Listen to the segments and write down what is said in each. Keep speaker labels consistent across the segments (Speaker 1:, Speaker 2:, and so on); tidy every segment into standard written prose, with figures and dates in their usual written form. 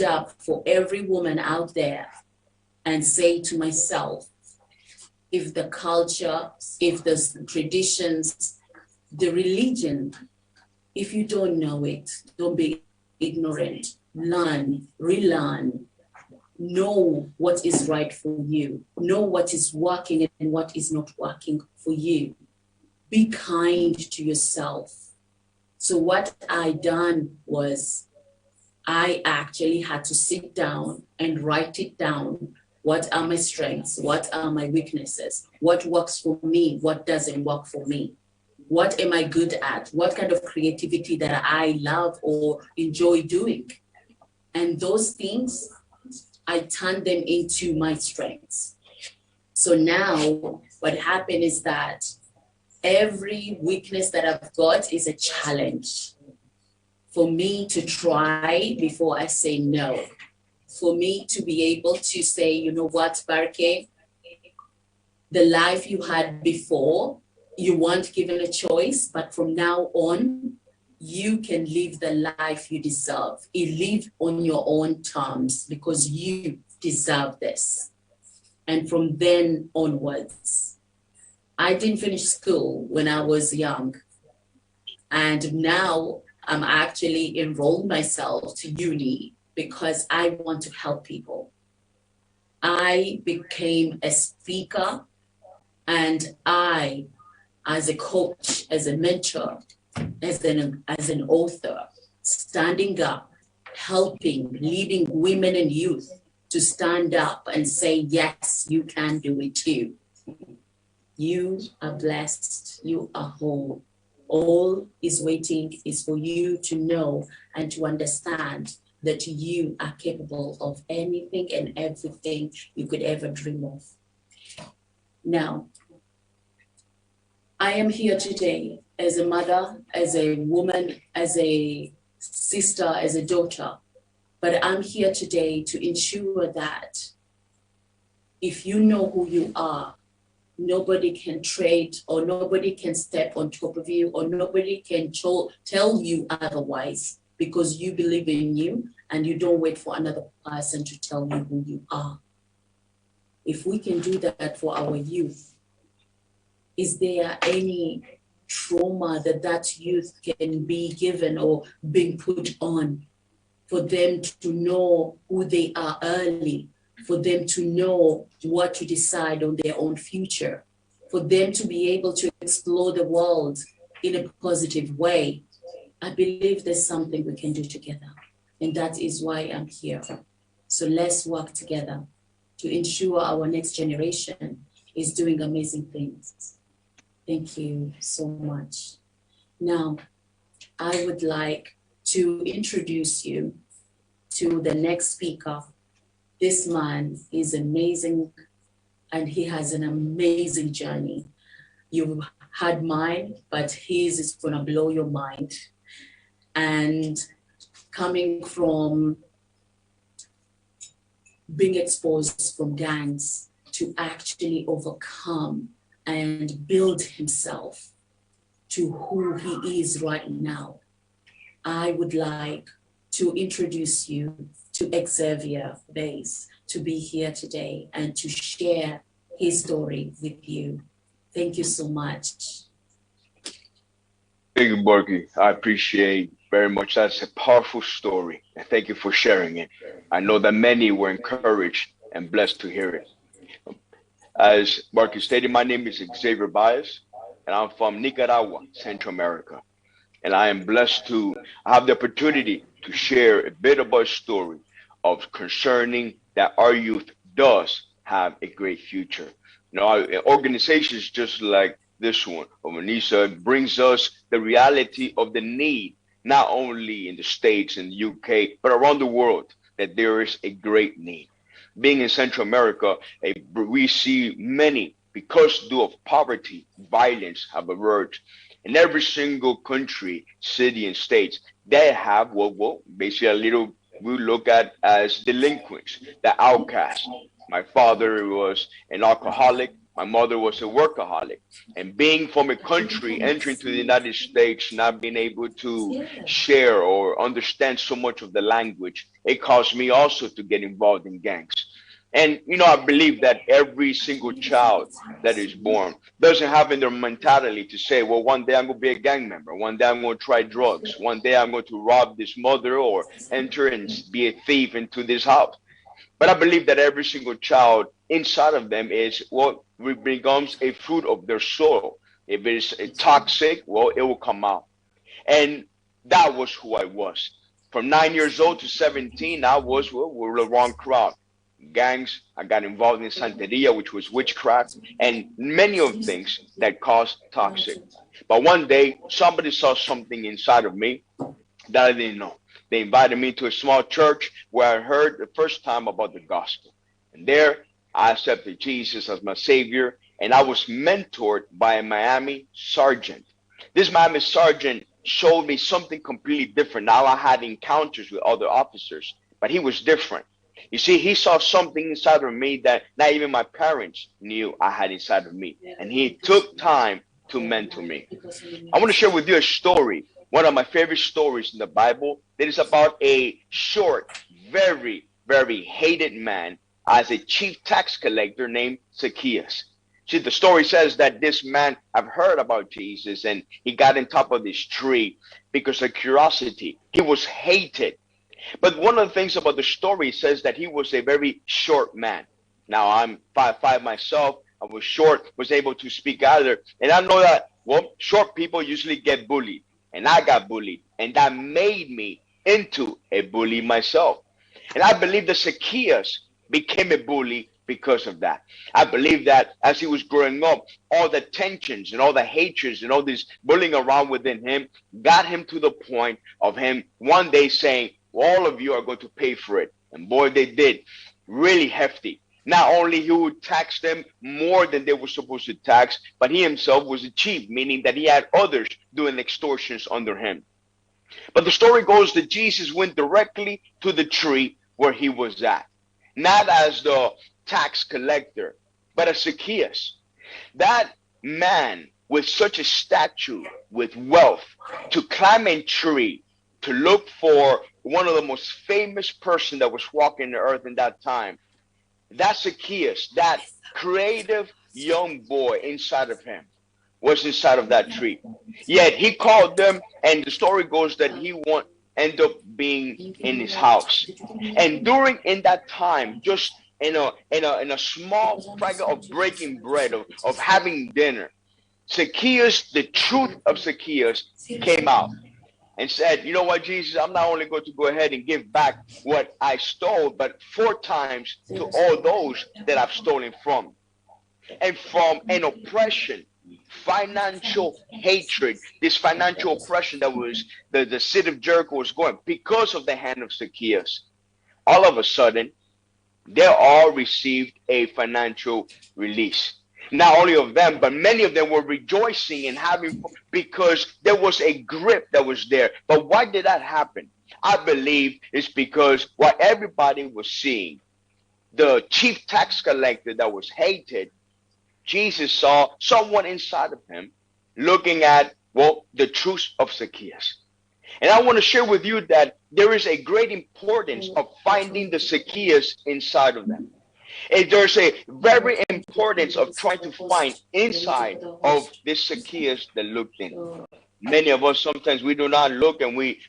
Speaker 1: up for every woman out there and say to myself, if the culture, if the traditions, the religion, if you don't know it, don't be ignorant. Learn, relearn. Know what is right for you. Know what is working and what is not working for you. Be kind to yourself. So what I done was I actually had to sit down and write it down. What are my strengths? What are my weaknesses? What works for me? What doesn't work for me? What am I good at? What kind of creativity that I love or enjoy doing? And those things, I turn them into my strengths. So now what happened is that every weakness that I've got is a challenge for me to try before I say no. For me to be able to say, you know what, Barke, the life you had before, you weren't given a choice, but from now on, you can live the life you deserve. You live on your own terms because you deserve this. And from then onwards, I didn't finish school when I was young. And now I'm actually enrolled myself to uni because I want to help people. I became a speaker, and I, as a coach, as a mentor, as an author, standing up, helping, leading women and youth to stand up and say, yes, you can do it too. You are blessed, you are whole. All is waiting is for you to know and to understand that you are capable of anything and everything you could ever dream of. Now, I am here today as a mother, as a woman, as a sister, as a daughter, but I'm here today to ensure that if you know who you are, nobody can trade or nobody can step on top of you or nobody can tell you otherwise because you believe in you and you don't wait for another person to tell you who you are. If we can do that for our youth, is there any trauma that youth can be given or being put on for them to know who they are early, for them to know what to decide on their own future, for them to be able to explore the world in a positive way? I believe there's something we can do together. And that is why I'm here. So let's work together to ensure our next generation is doing amazing things. Thank you so much. Now, I would like to introduce you to the next speaker. This man is amazing and he has an amazing journey. You had mine, but his is gonna blow your mind. And coming from being exposed from gangs to actually overcome and build himself to who he is right now, I would like to introduce you to Xavier Bass to be here today and to share his story with you. Thank you so much.
Speaker 2: Thank you, Borky. I appreciate very much. That's a powerful story. And thank you for sharing it. I know that many were encouraged and blessed to hear it. As Borky stated, my name is Xavier Baez, and I'm from Nicaragua, Central America. And I am blessed to have the opportunity to share a bit about a story of concerning that our youth does have a great future. You know, our organizations just like this one, Omanisa, brings us the reality of the need, not only in the States and the UK, but around the world, that there is a great need. Being in Central America, we see many, because due of poverty, violence have emerged. In every single country, city, and states, they have basically a little we look at as delinquents, the outcasts. My father was an alcoholic. My mother was a workaholic. And being from a country, entering to the United States, not being able to share or understand so much of the language, it caused me also to get involved in gangs. And, I believe that every single child that is born doesn't have in their mentality to say, well, one day I'm going to be a gang member. One day I'm going to try drugs. One day I'm going to rob this mother or enter and be a thief into this house. But I believe that every single child inside of them is what becomes a fruit of their soul. If it is toxic, well, it will come out. And that was who I was. From 9 years old to 17, I was, we were the wrong crowd. Gangs, I got involved in Santeria, which was witchcraft, and many of things that caused toxic. But one day, somebody saw something inside of me that I didn't know. They invited me to a small church where I heard the first time about the gospel. And there, I accepted Jesus as my Savior, and I was mentored by a Miami sergeant. This Miami sergeant showed me something completely different. Now I had encounters with other officers, but he was different. You see, he saw something inside of me that not even my parents knew I had inside of me. And he took time to mentor me. I want to share with you a story, one of my favorite stories in the Bible. That is about a short, very, very hated man as a chief tax collector named Zacchaeus. See, the story says that this man have heard about Jesus and he got on top of this tree because of curiosity. He was hated. But one of the things about the story says that he was a very short man. Now, I'm 5'5" myself. I was short, was able to speak either. And I know that, well, short people usually get bullied. And I got bullied. And that made me into a bully myself. And I believe that Zacchaeus became a bully because of that. I believe that as he was growing up, all the tensions and all the hatreds and all this bullying around within him got him to the point of him one day saying, all of you are going to pay for it. And boy, they did. Really hefty. Not only he would tax them more than they were supposed to tax, but he himself was a chief, meaning that he had others doing extortions under him. But the story goes that Jesus went directly to the tree where he was at. Not as the tax collector, but as Zacchaeus. That man with such a stature, with wealth, to climb a tree, to look for one of the most famous person that was walking the earth in that time. That Zacchaeus, that creative young boy inside of him, was inside of that tree. Yet he called them, and the story goes that he end up being in his house. And in that time, just in a small fragment of breaking bread, of having dinner, Zacchaeus, the truth of Zacchaeus came out. And said, you know what, Jesus, I'm not only going to go ahead and give back what I stole, but 4 times to all those that I've stolen from. And from an oppression, financial hatred, this financial oppression that was the city of Jericho was going because of the hand of Zacchaeus. All of a sudden, they all received a financial release. Not only of them, but many of them were rejoicing and having, because there was a grip that was there. But why did that happen? I believe it's because what everybody was seeing, the chief tax collector that was hated, Jesus saw someone inside of him looking at, well, the truth of Zacchaeus. And I want to share with you that there is a great importance of finding the Zacchaeus inside of them. And there's a very importance of trying to find inside of this Zacchaeus that looked in. Many of us, sometimes we do not look, and we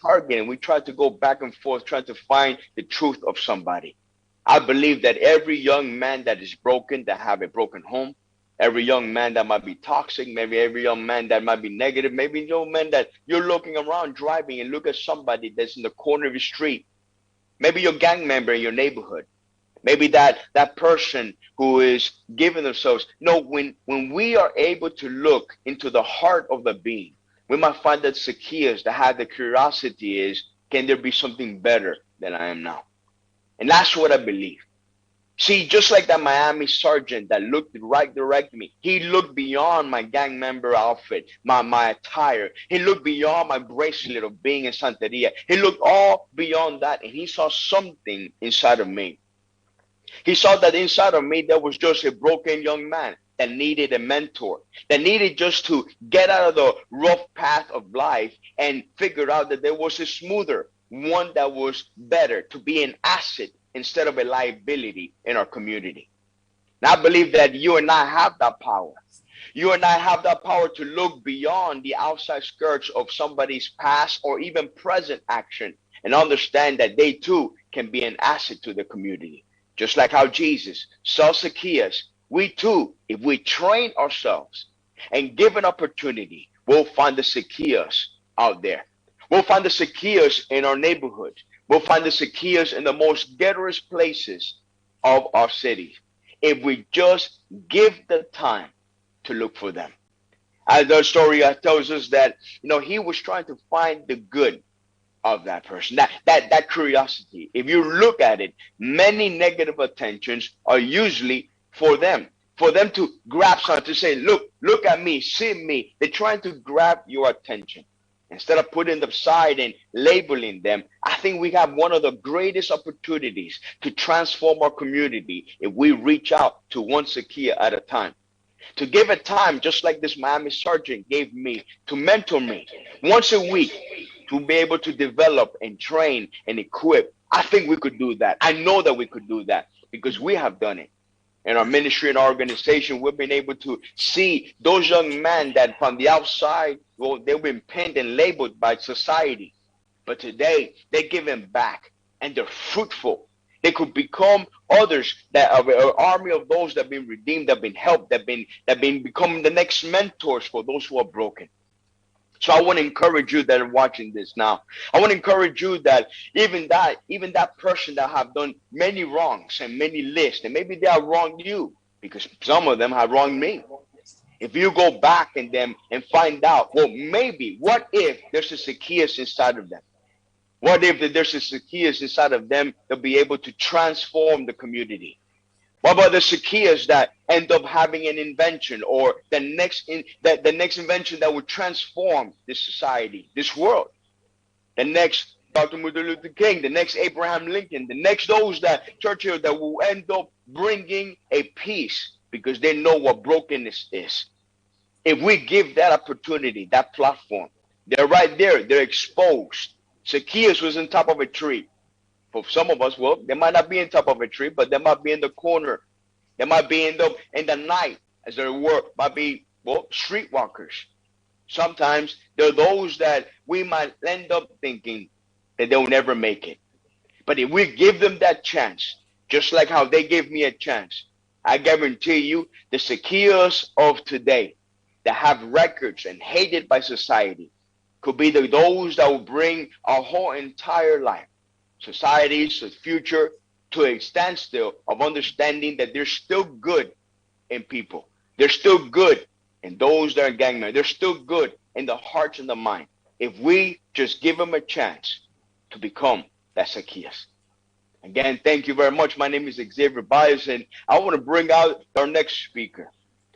Speaker 2: target and we try to go back and forth trying to find the truth of somebody. I believe that every young man that is broken, that have a broken home, every young man that might be toxic, maybe every young man that might be negative, maybe young man that you're looking around driving and look at somebody that's in the corner of the street, maybe your gang member in your neighborhood. Maybe that person who is giving themselves. No, when we are able to look into the heart of the being, we might find that Zacchaeus, that had the curiosity is, can there be something better than I am now? And that's what I believe. See, just like that Miami sergeant that looked right direct at me, he looked beyond my gang member outfit, my attire. He looked beyond my bracelet of being in Santeria. He looked all beyond that, and he saw something inside of me. He saw that inside of me there was just a broken young man that needed a mentor, that needed just to get out of the rough path of life and figure out that there was a smoother one that was better, to be an asset instead of a liability in our community. And I believe that you and I have that power. You and I have that power to look beyond the outside skirts of somebody's past or even present action and understand that they too can be an asset to the community. Just like how Jesus saw Zacchaeus, we too, if we train ourselves and give an opportunity, we'll find the Zacchaeus out there. We'll find the Zacchaeus in our neighborhood. We'll find the Zacchaeus in the most ghettoous places of our cities, if we just give the time to look for them. As the story tells us that, he was trying to find the good of that person, that curiosity. If you look at it, many negative attentions are usually for them to grab something, to say, look at me, see me. They're trying to grab your attention. Instead of putting them aside and labeling them, I think we have one of the greatest opportunities to transform our community if we reach out to one Zacchaeus at a time. To give it time, just like this Miami sergeant gave me, to mentor me once a week, to be able to develop and train and equip. I think we could do that. I know that we could do that because we have done it. In our ministry and our organization, we've been able to see those young men that from the outside, well, they've been pinned and labeled by society. But today, they're giving back and they're fruitful. They could become others, that are an army of those that have been redeemed, that have been helped, that have been becoming the next mentors for those who are broken. So I want to encourage you that are watching this now. I want to encourage you that even that person that have done many wrongs and many lists, and maybe they have wronged you, because some of them have wronged me. If you go back in them and find out, well, maybe, what if there's a Zacchaeus inside of them? What if there's a Zacchaeus inside of them that'll be able to transform the community? What about the Zacchaeus that end up having an invention, or the next invention that would transform this society, this world? The next Dr. Martin Luther King, the next Abraham Lincoln, the next Churchill, that will end up bringing a peace because they know what brokenness is. If we give that opportunity, that platform, they're right there, they're exposed. Zacchaeus was on top of a tree. For some of us, well, they might not be on top of a tree, but they might be in the corner. They might be in the night, as they were, might be, well, streetwalkers. Sometimes there are those that we might end up thinking that they'll never make it. But if we give them that chance, just like how they gave me a chance, I guarantee you the Zacchaeus of today that have records and hated by society could be those that will bring our whole entire life, society's future, to a standstill of understanding that there's still good in people. There's still good in those that are gang members. There's still good in the hearts and the mind, if we just give them a chance to become that Zacchaeus. Again, thank you very much. My name is Xavier Bias, and I want to bring out our next speaker.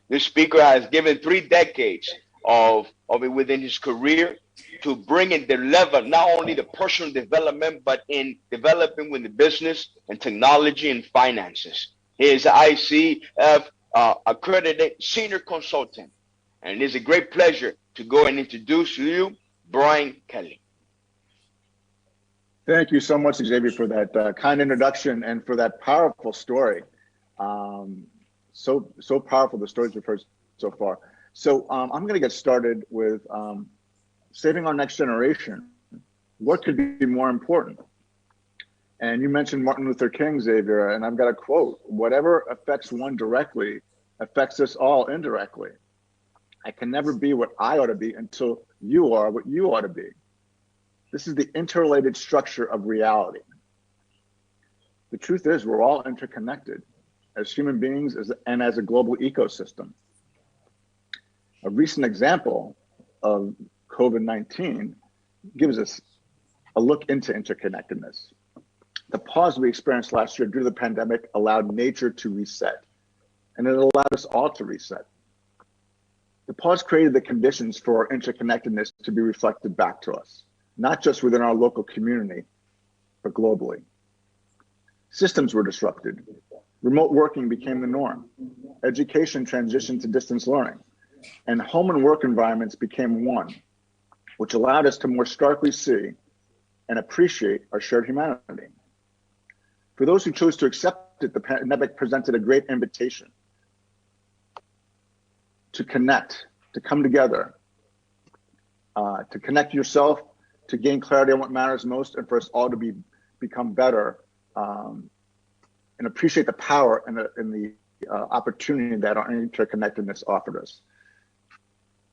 Speaker 2: This speaker has given 3 decades of it within his career to bring in the level, not only the personal development, but in developing with the business and technology and finances. He is an ICF accredited senior consultant. And it is a great pleasure to go and introduce to you Brian Kelly.
Speaker 3: Thank you so much, Xavier, for that kind introduction and for that powerful story. So powerful, the stories we've heard so far. So I'm going to get started with saving our next generation. What could be more important? And you mentioned Martin Luther King, Xavier, and I've got a quote: whatever affects one directly affects us all indirectly. I can never be what I ought to be until you are what you ought to be. This is the interrelated structure of reality. The truth is, we're all interconnected as human beings and as a global ecosystem. A recent example of COVID-19 gives us a look into interconnectedness. The pause we experienced last year due to the pandemic allowed nature to reset, and it allowed us all to reset. The pause created the conditions for our interconnectedness to be reflected back to us, not just within our local community, but globally. Systems were disrupted. Remote working became the norm. Education transitioned to distance learning, and home and work environments became one, which allowed us to more starkly see and appreciate our shared humanity. For those who chose to accept it, the pandemic presented a great invitation to connect, to come together, to connect yourself, to gain clarity on what matters most, and for us all to become better and appreciate the power and the opportunity that our interconnectedness offered us.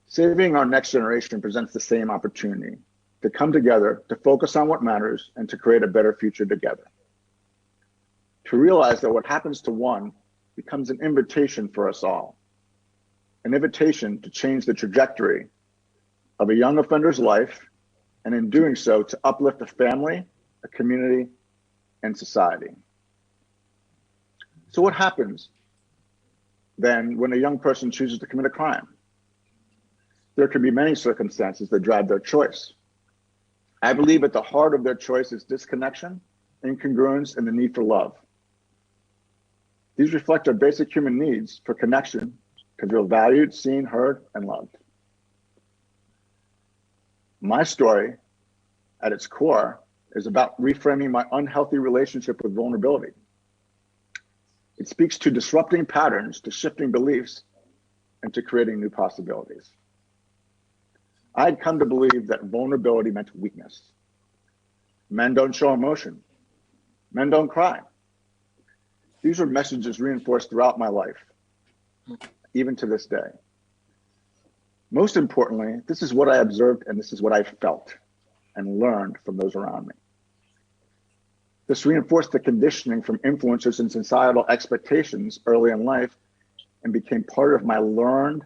Speaker 3: Saving our next generation presents the same opportunity to come together, to focus on what matters, and to create a better future together. To realize that what happens to one becomes an invitation for us all, an invitation to change the trajectory of a young offender's life, and in doing so, to uplift a family, a community, and society. So what happens then when a young person chooses to commit a crime? There can be many circumstances that drive their choice. I believe at the heart of their choice is disconnection, incongruence, and the need for love. These reflect our basic human needs for connection, to feel valued, seen, heard, and loved. My story, at its core, is about reframing my unhealthy relationship with vulnerability. It speaks to disrupting patterns, to shifting beliefs, and to creating new possibilities. I had come to believe that vulnerability meant weakness. Men don't show emotion. Men don't cry. These were messages reinforced throughout my life, even to this day. Most importantly, this is what I observed and this is what I felt and learned from those around me. This reinforced the conditioning from influencers and societal expectations early in life and became part of my learned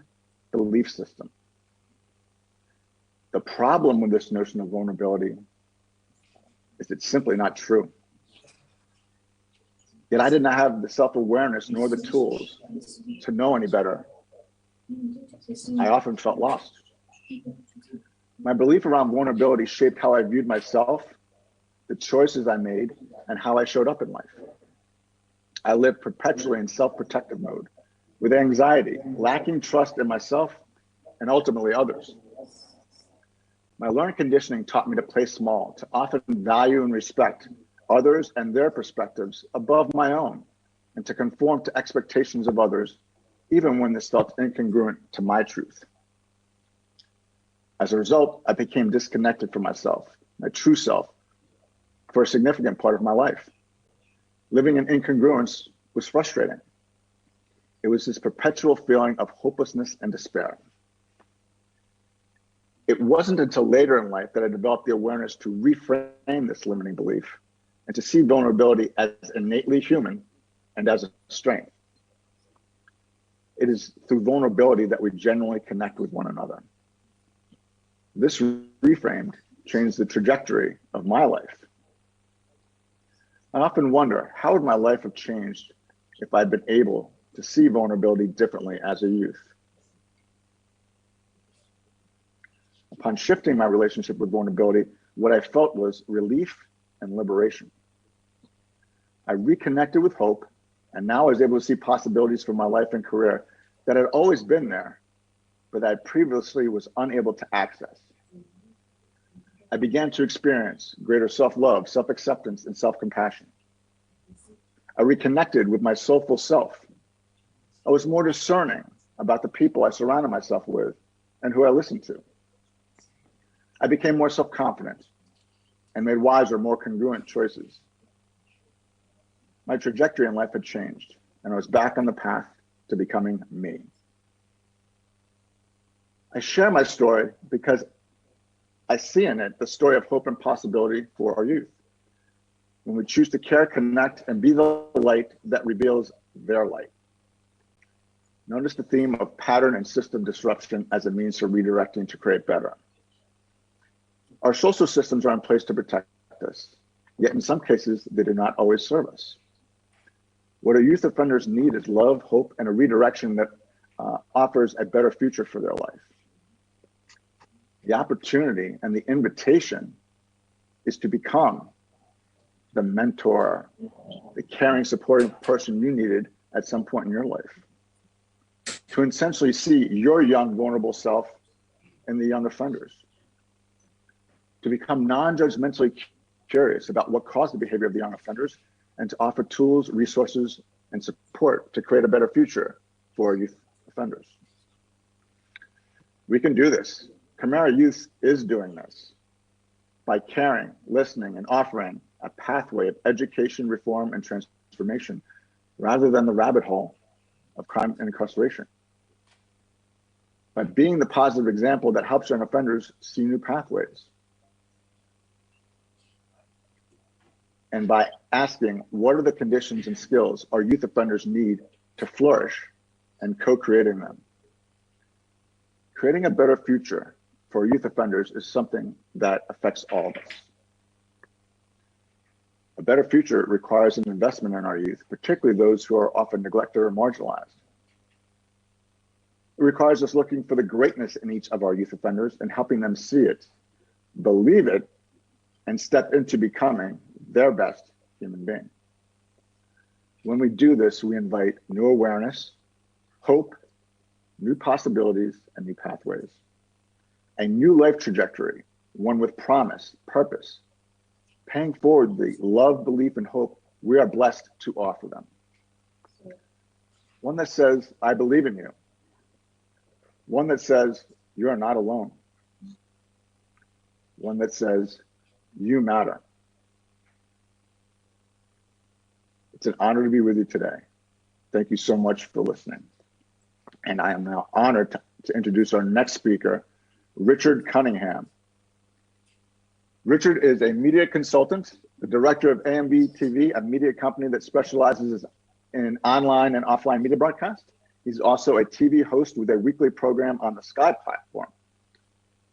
Speaker 3: belief system. The problem with this notion of vulnerability is it's simply not true. Yet I did not have the self-awareness nor the tools to know any better. I often felt lost. My belief around vulnerability shaped how I viewed myself, the choices I made, and how I showed up in life. I lived perpetually in self-protective mode, with anxiety, lacking trust in myself, and ultimately others. My learned conditioning taught me to play small, to often value and respect others and their perspectives above my own, and to conform to expectations of others, even when this felt incongruent to my truth. As a result, I became disconnected from myself, my true self, for a significant part of my life. Living in incongruence was frustrating. It was this perpetual feeling of hopelessness and despair. It wasn't until later in life that I developed the awareness to reframe this limiting belief and to see vulnerability as innately human and as a strength. It is through vulnerability that we genuinely connect with one another. This reframed changed the trajectory of my life. I often wonder, how would my life have changed if I'd been able to see vulnerability differently as a youth? Upon shifting my relationship with vulnerability, what I felt was relief and liberation. I reconnected with hope, and now I was able to see possibilities for my life and career that had always been there, but that I previously was unable to access. I began to experience greater self-love, self-acceptance, and self-compassion. I reconnected with my soulful self. I was more discerning about the people I surrounded myself with and who I listened to. I became more self-confident and made wiser, more congruent choices. My trajectory in life had changed, and I was back on the path to becoming me. I share my story because I see in it the story of hope and possibility for our youth. When we choose to care, connect, and be the light that reveals their light. Notice the theme of pattern and system disruption as a means for redirecting to create better. Our social systems are in place to protect us, yet in some cases, they do not always serve us. What our youth offenders need is love, hope, and a redirection that offers a better future for their life. The opportunity and the invitation is to become the mentor, the caring, supporting person you needed at some point in your life. To essentially see your young, vulnerable self in the young offenders. To become non-judgmentally curious about what caused the behavior of the young offenders, and to offer tools, resources, and support to create a better future for youth offenders. We can do this. Camara Youth is doing this by caring, listening, and offering a pathway of education, reform, and transformation, rather than the rabbit hole of crime and incarceration. By being the positive example that helps young offenders see new pathways. And by asking, what are the conditions and skills our youth offenders need to flourish, and co-creating them. Creating a better future for youth offenders is something that affects all of us. A better future requires an investment in our youth, particularly those who are often neglected or marginalized. It requires us looking for the greatness in each of our youth offenders and helping them see it, believe it, and step into becoming their best human being. When we do this, we invite new awareness, hope, new possibilities, and new pathways. A new life trajectory, one with promise, purpose, paying forward the love, belief, and hope we are blessed to offer them. One that says, I believe in you. One that says, you are not alone. One that says, you matter. It's an honor to be with you today. Thank you so much for listening. And I am now honored to introduce our next speaker, Richard Cunningham. Richard is a media consultant, the director of AMZ TV, a media company that specializes in online and offline media broadcast. He's also a TV host with a weekly program on the Sky platform.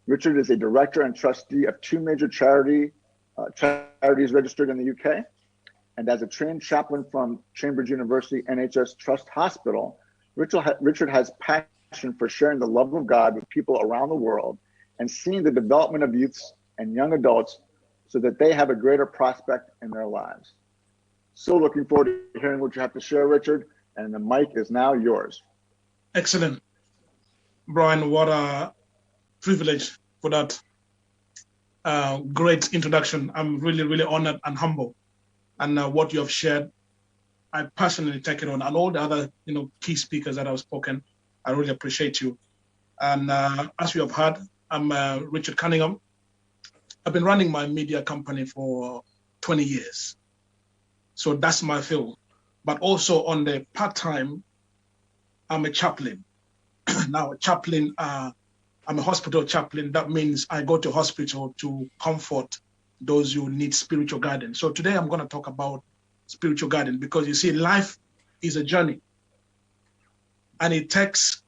Speaker 3: Richard is a director and trustee of two major charities registered in the UK. And as a trained chaplain from Cambridge University NHS Trust Hospital, Richard has passion for sharing the love of God with people around the world and seeing the development of youths and young adults so that they have a greater prospect in their lives. So looking forward to hearing what you have to share, Richard, and the mic is now yours.
Speaker 4: Excellent. Brian, what a privilege for that great introduction. I'm really, really honored and humble. And what you have shared, I personally take it on, and all the other, key speakers that have spoken. I really appreciate you. And as you have heard, I'm Richard Cunningham. I've been running my media company for 20 years. So that's my field. But also on the part-time, I'm a chaplain. Now, a chaplain, I'm a hospital chaplain. That means I go to hospital to comfort those who need spiritual guidance. So today I'm going to talk about spiritual guidance, because you see, life is a journey. And it takes,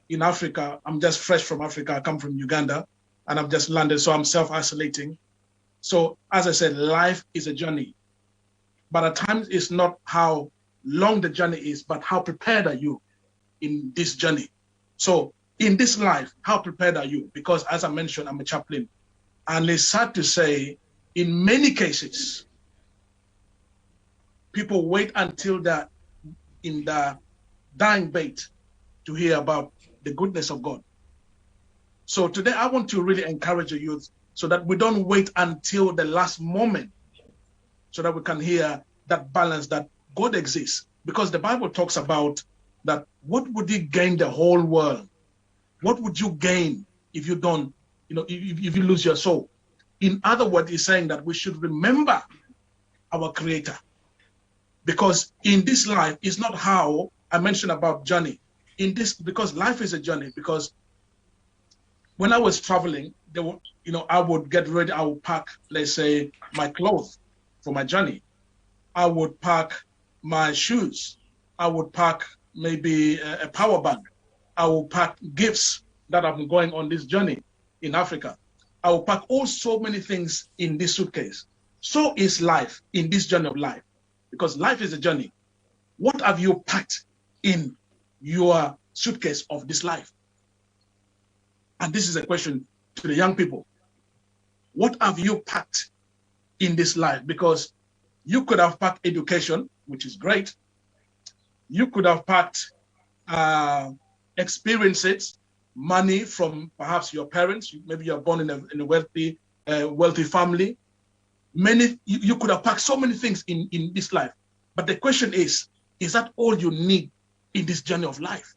Speaker 4: in Africa, I'm just fresh from Africa. I come from Uganda and I've just landed, so I'm self-isolating. So as I said, life is a journey. But at times it's not how long the journey is, but how prepared are you in this journey? So in this life, how prepared are you? Because as I mentioned, I'm a chaplain. And it's sad to say, in many cases, people wait until they're in the dying bed to hear about the goodness of God. So today I want to really encourage the youth so that we don't wait until the last moment so that we can hear that balance that God exists. Because the Bible talks about that, what would you gain the whole world? What would you gain if you don't, if you lose your soul? In other words, he's saying that we should remember our Creator. Because in this life, it's not how I mentioned about journey. Because life is a journey. Because when I was traveling, I would get ready, I would pack, let's say, my clothes for my journey. I would pack my shoes. I would pack maybe a power bank. I will pack gifts that I'm going on this journey in Africa. I will pack so many things in this suitcase. So is life in this journey of life, because life is a journey. What have you packed in your suitcase of this life? And this is a question to the young people. What have you packed in this life? Because you could have packed education, which is great. You could have packed experiences, money from perhaps your parents. Maybe you are born in a wealthy family. You could have packed so many things in this life. But the question is that all you need in this journey of life?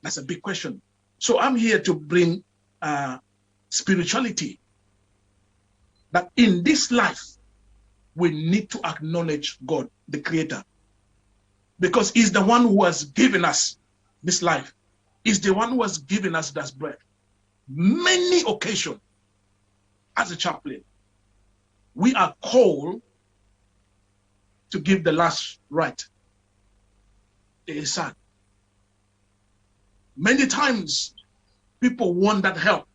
Speaker 4: That's a big question. So I'm here to bring spirituality, that in this life, we need to acknowledge God, the Creator, because He's the one who has given us this life. He's the one who has given us that breath. Many occasions, as a chaplain, we are called to give the last right. It is sad. Many times, people want that help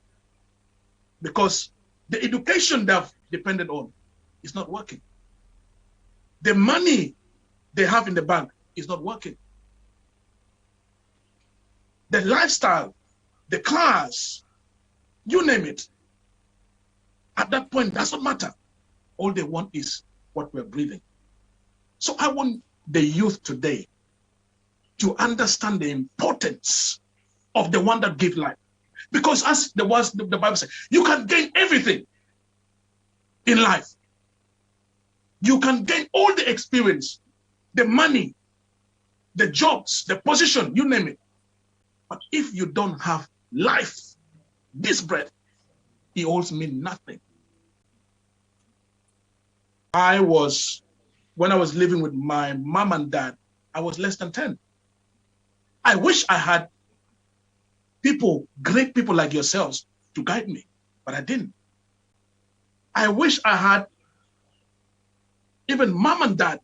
Speaker 4: because the education they've depended on is not working. The money they have in the bank is not working. The lifestyle, the cars, you name it, at that point doesn't matter. All they want is what we're breathing. So I want the youth today to understand the importance of the one that gives life. Because as the Bible says, you can gain everything in life. You can gain all the experience, the money, the jobs, the position, you name it. But if you don't have life, this breath, it also means nothing. When I was living with my mom and dad, I was less than 10. I wish I had great people like yourselves to guide me, but I didn't. I wish I had even mom and dad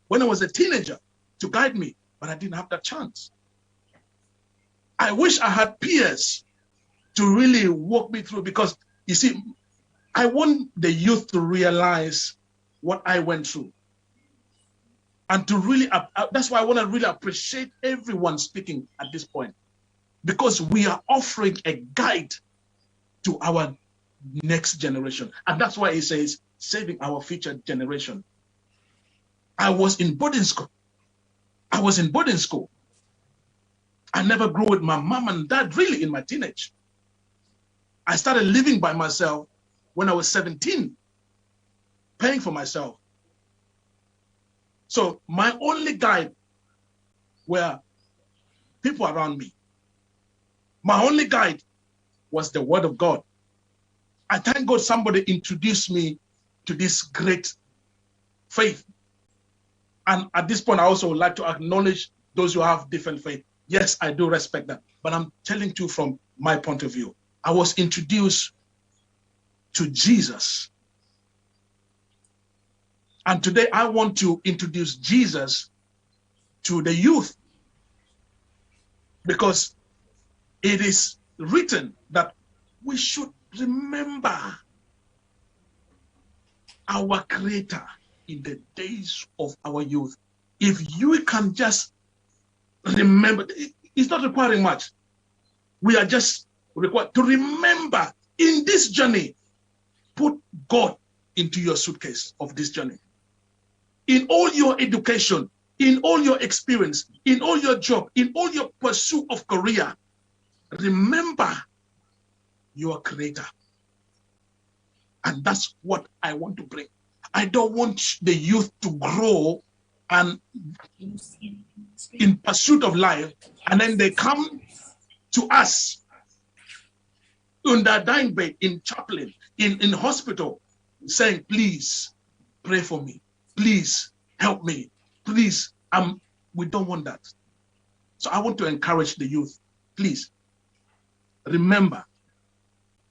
Speaker 4: when I was a teenager to guide me, but I didn't have that chance. I wish I had peers to really walk me through, because you see, I want the youth to realize what I went through. And to really, that's why I want to really appreciate everyone speaking at this point, because we are offering a guide to our next generation. And that's why it says, saving our future generation. I was in boarding school. I never grew with my mom and dad really in my teenage. I started living by myself when I was 17, paying for myself. So my only guide were people around me. My only guide was the Word of God. I thank God somebody introduced me to this great faith. And at this point, I also would like to acknowledge those who have different faith. Yes, I do respect that. But I'm telling you from my point of view, I was introduced to Jesus. And today I want to introduce Jesus to the youth, because it is written that we should remember our Creator in the days of our youth. If you can just remember, it's not requiring much. We are just required to remember in this journey, put God into your suitcase of this journey. In all your education, in all your experience, in all your job, in all your pursuit of career, remember your Creator. And that's what I want to bring. I don't want the youth to grow and in pursuit of life, and then they come to us on their dying bed, in chaplain, in hospital, saying, please pray for me. Please help me. Please, we don't want that. So I want to encourage the youth. Please remember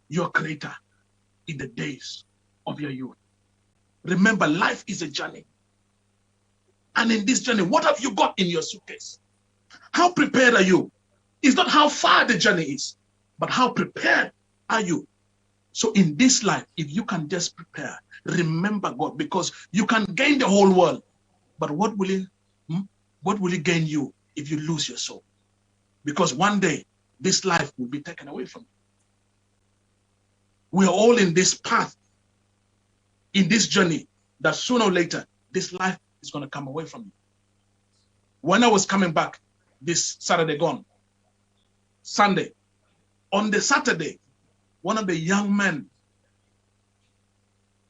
Speaker 4: your Creator in the days of your youth. Remember, life is a journey. And in this journey, what have you got in your suitcase? How prepared are you? It's not how far the journey is, but how prepared are you? So in this life, if you can just prepare, remember God, because you can gain the whole world, but what will it gain you if you lose your soul? Because one day, this life will be taken away from you. We are all in this path, in this journey, that sooner or later, this life is going to come away from you. When I was coming back this Saturday gone, Sunday, on the Saturday, one of the young men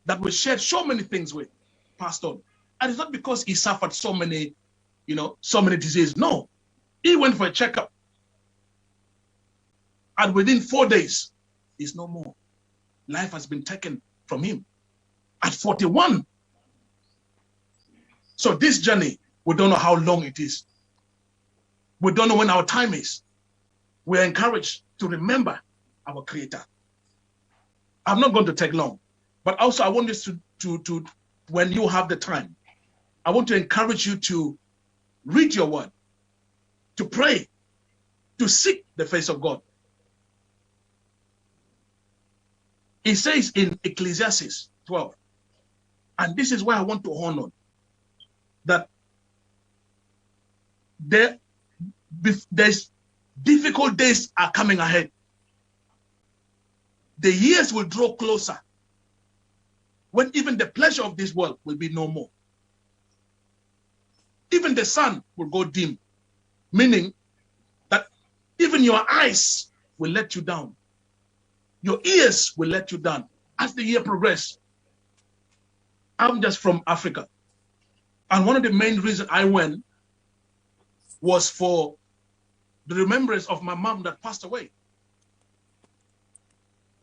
Speaker 4: that we shared so many things with passed on. And it's not because he suffered so many, so many diseases. No, he went for a checkup. And within 4 days, he's no more. Life has been taken from him at 41. So this journey, we don't know how long it is. We don't know when our time is. We're encouraged to remember our Creator. I'm not going to take long, but also I want you to when you have the time, I want to encourage you to read your word, to pray, to seek the face of God. It says in Ecclesiastes 12, and this is why I want to hone on, that there's difficult days are coming ahead. The years will draw closer when even the pleasure of this world will be no more. Even the sun will go dim, meaning that even your eyes will let you down. Your ears will let you down as the year progresses. I'm just from Africa. And one of the main reasons I went was for the remembrance of my mom that passed away.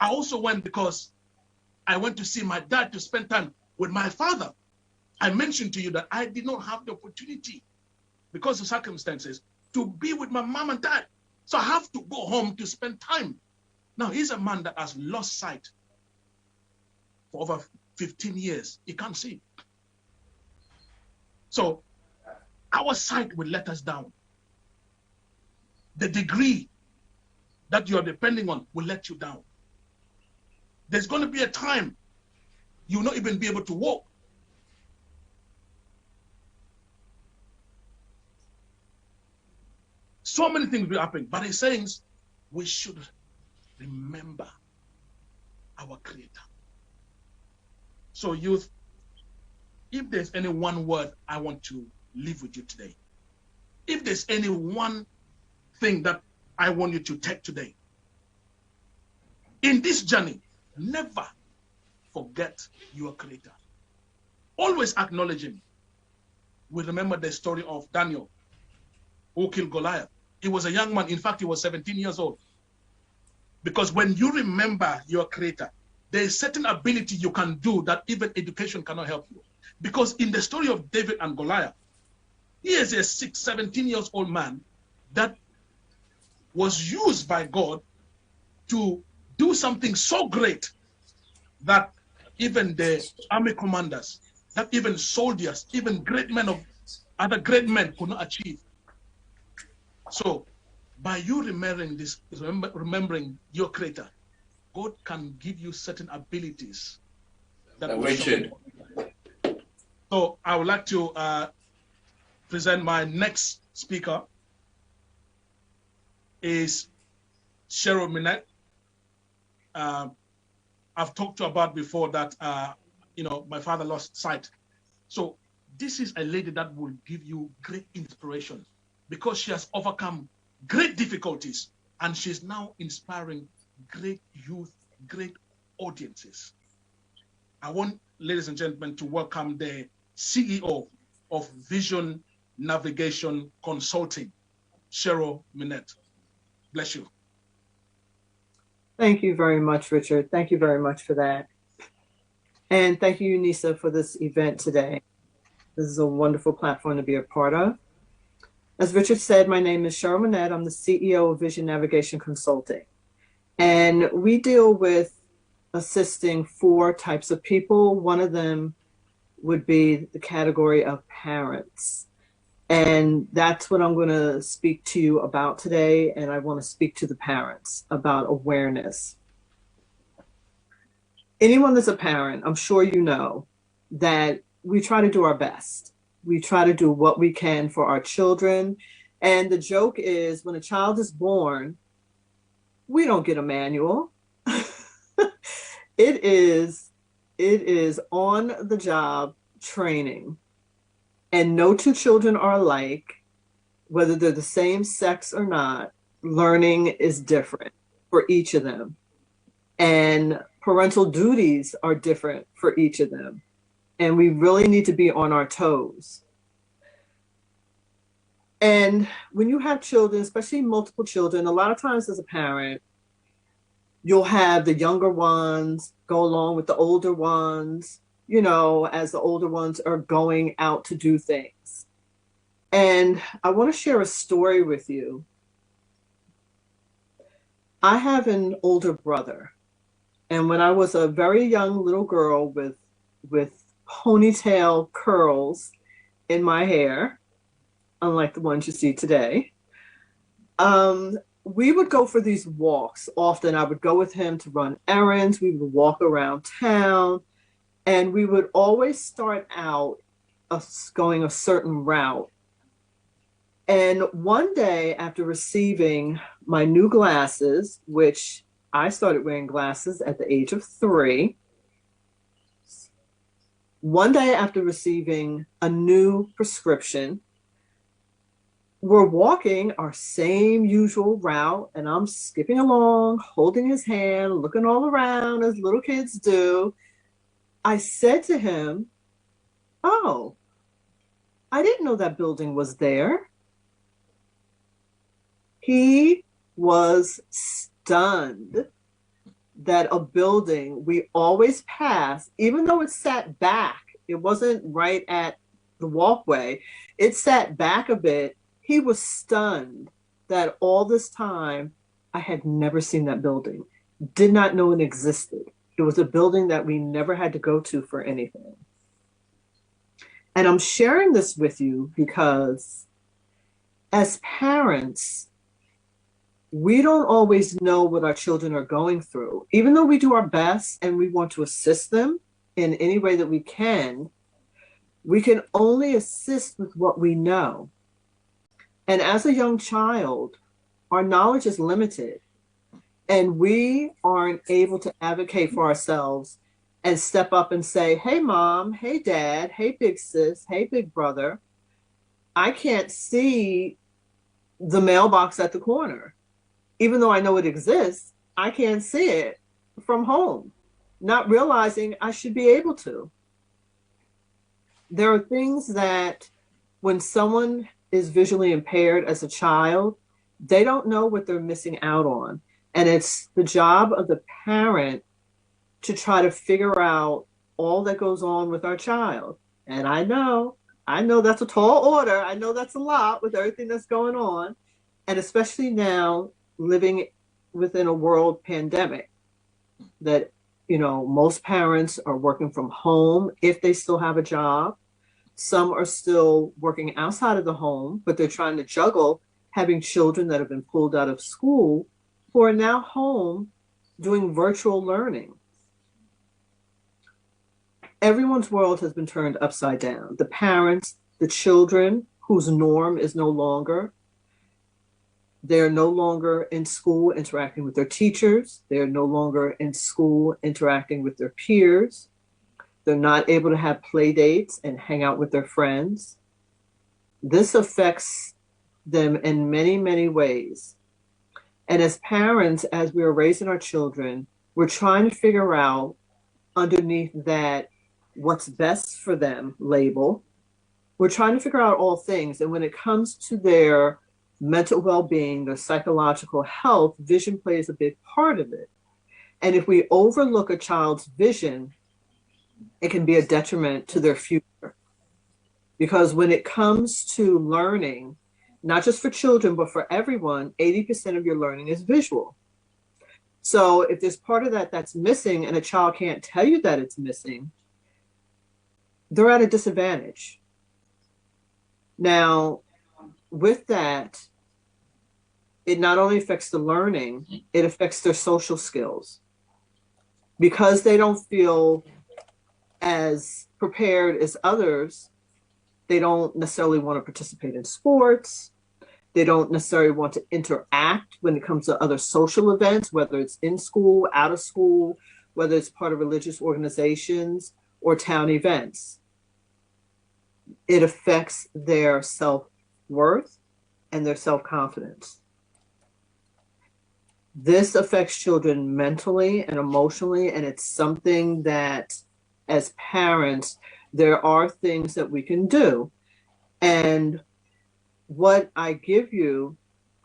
Speaker 4: I also went because I went to see my dad to spend time with my father. I mentioned to you that I did not have the opportunity because of circumstances to be with my mom and dad. So I have to go home to spend time. Now, he's a man that has lost sight for over 15 years. He can't see. So our sight will let us down. The degree that you're depending on will let you down. There's going to be a time you will not even be able to walk. So many things will happen, but he's saying we should remember our Creator. So youth, if there's any one word I want to leave with you today, if there's any one thing that I want you to take today, in this journey, never forget your Creator. Always acknowledge Him. We remember the story of Daniel, who killed Goliath. He was a young man. In fact, he was 17 years old. Because when you remember your Creator, there is certain ability you can do that even education cannot help you. Because in the story of David and Goliath, he is a 17 years old man that was used by God to do something so great that even the army commanders, that even soldiers, even great men of other great men could not achieve. So by you remembering this, remembering your Creator, God can give you certain abilities that will show. So I would like to present my next speaker is Cheryl Minette. I've talked to about before that, my father lost sight. So this is a lady that will give you great inspiration because she has overcome great difficulties and she's now inspiring great youth, great audiences. I want, ladies and gentlemen, to welcome the CEO of Vision Navigation Consulting, Cheryl Minette. Bless you.
Speaker 5: Thank you very much, Richard. Thank you very much for that. And thank you, Nisa, for this event today. This is a wonderful platform to be a part of. As Richard said, my name is Cheryl Minette. I'm the CEO of Vision Navigation Consulting. And we deal with assisting 4 types of people. One of them would be the category of parents. And that's what I'm going to speak to you about today. And I want to speak to the parents about awareness. Anyone that's a parent, I'm sure you know that we try to do our best. We try to do what we can for our children. And the joke is when a child is born, we don't get a manual. It is on the job training. And no two children are alike, whether they're the same sex or not. Learning is different for each of them. And parental duties are different for each of them. And we really need to be on our toes. And when you have children, especially multiple children, a lot of times as a parent, you'll have the younger ones go along with the older ones, you know, as the older ones are going out to do things. And I want to share a story with you. I have an older brother. And when I was a very young little girl with ponytail curls in my hair, unlike the ones you see today, we would go for these walks often. I would go with him to run errands. We would walk around town, and we would always start out going a certain route. And one day, after receiving my new glasses, which I started wearing glasses at the age of 3, one day after receiving a new prescription, we're walking our same usual route, and I'm skipping along, holding his hand, looking all around as little kids do. I said to him, "Oh, I didn't know that building was there." He was stunned that a building we always pass, even though it sat back, it wasn't right at the walkway, it sat back a bit. He was stunned that all this time I had never seen that building, did not know it existed. It was a building that we never had to go to for anything. And I'm sharing this with you because as parents, we don't always know what our children are going through. Even though we do our best and we want to assist them in any way that we can only assist with what we know. And as a young child, our knowledge is limited, and we aren't able to advocate for ourselves and step up and say, "Hey, mom, hey, dad, hey, big sis, hey, big brother, I can't see the mailbox at the corner. Even though I know it exists, I can't see it from home," not realizing I should be able to. There are things that when someone is visually impaired as a child, they don't know what they're missing out on. And it's the job of the parent to try to figure out all that goes on with our child. And I know that's a tall order. I know that's a lot with everything that's going on. And especially now, living within a world pandemic, that, you know, most parents are working from home if they still have a job. Some are still working outside of the home, but they're trying to juggle having children that have been pulled out of school who are now home doing virtual learning. Everyone's world has been turned upside down. The parents, the children whose norm is no longer. They're no longer in school interacting with their teachers. They're no longer in school interacting with their peers. They're not able to have play dates and hang out with their friends. This affects them in many, many ways. And as parents, as we are raising our children, we're trying to figure out underneath that what's best for them label. We're trying to figure out all things. And when it comes to their mental well-being, their psychological health, vision plays a big part of it. And if we overlook a child's vision, it can be a detriment to their future. Because when it comes to learning, not just for children, but for everyone, 80% of your learning is visual. So if there's part of that that's missing and a child can't tell you that it's missing, they're at a disadvantage. Now, with that, it not only affects the learning, it affects their social skills. Because they don't feel as prepared as others, they don't necessarily want to participate in sports. They don't necessarily want to interact when it comes to other social events, whether it's in school, out of school, whether it's part of religious organizations or town events. it affects their self-worth and their self-confidence. This affects children mentally and emotionally, and it's something that as parents, there are things that we can do. And what I give you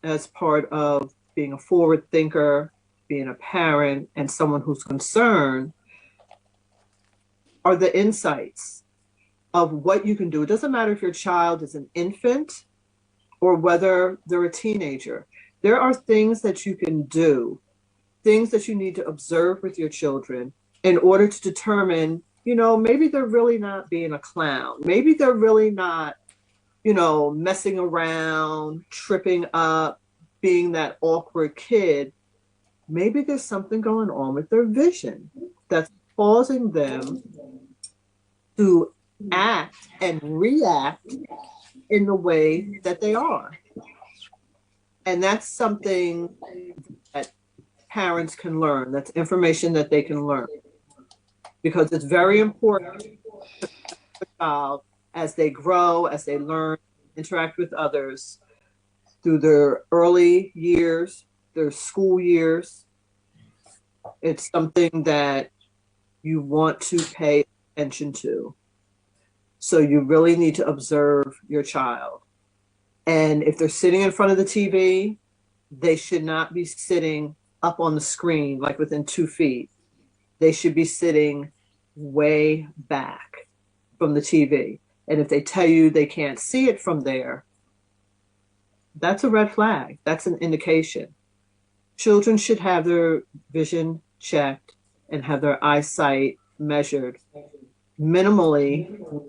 Speaker 5: as part of being a forward thinker, being a parent, and someone who's concerned are the insights of what you can do. It doesn't matter if your child is an infant or whether they're a teenager. There are things that you can do, things that you need to observe with your children in order to determine, you know, maybe they're really not being a clown. Maybe they're really not, you know, messing around, tripping up, being that awkward kid. Maybe there's something going on with their vision that's causing them to act and react in the way that they are. And that's something that parents can learn. That's information that they can learn. Because it's very important for the child as they grow, as they learn, interact with others through their early years, their school years. It's something that you want to pay attention to. So you really need to observe your child. And if they're sitting in front of the TV, they should not be sitting up on the screen, like within 2 feet. They should be sitting way back from the TV. And if they tell you they can't see it from there, that's a red flag. That's an indication. Children should have their vision checked and have their eyesight measured minimally.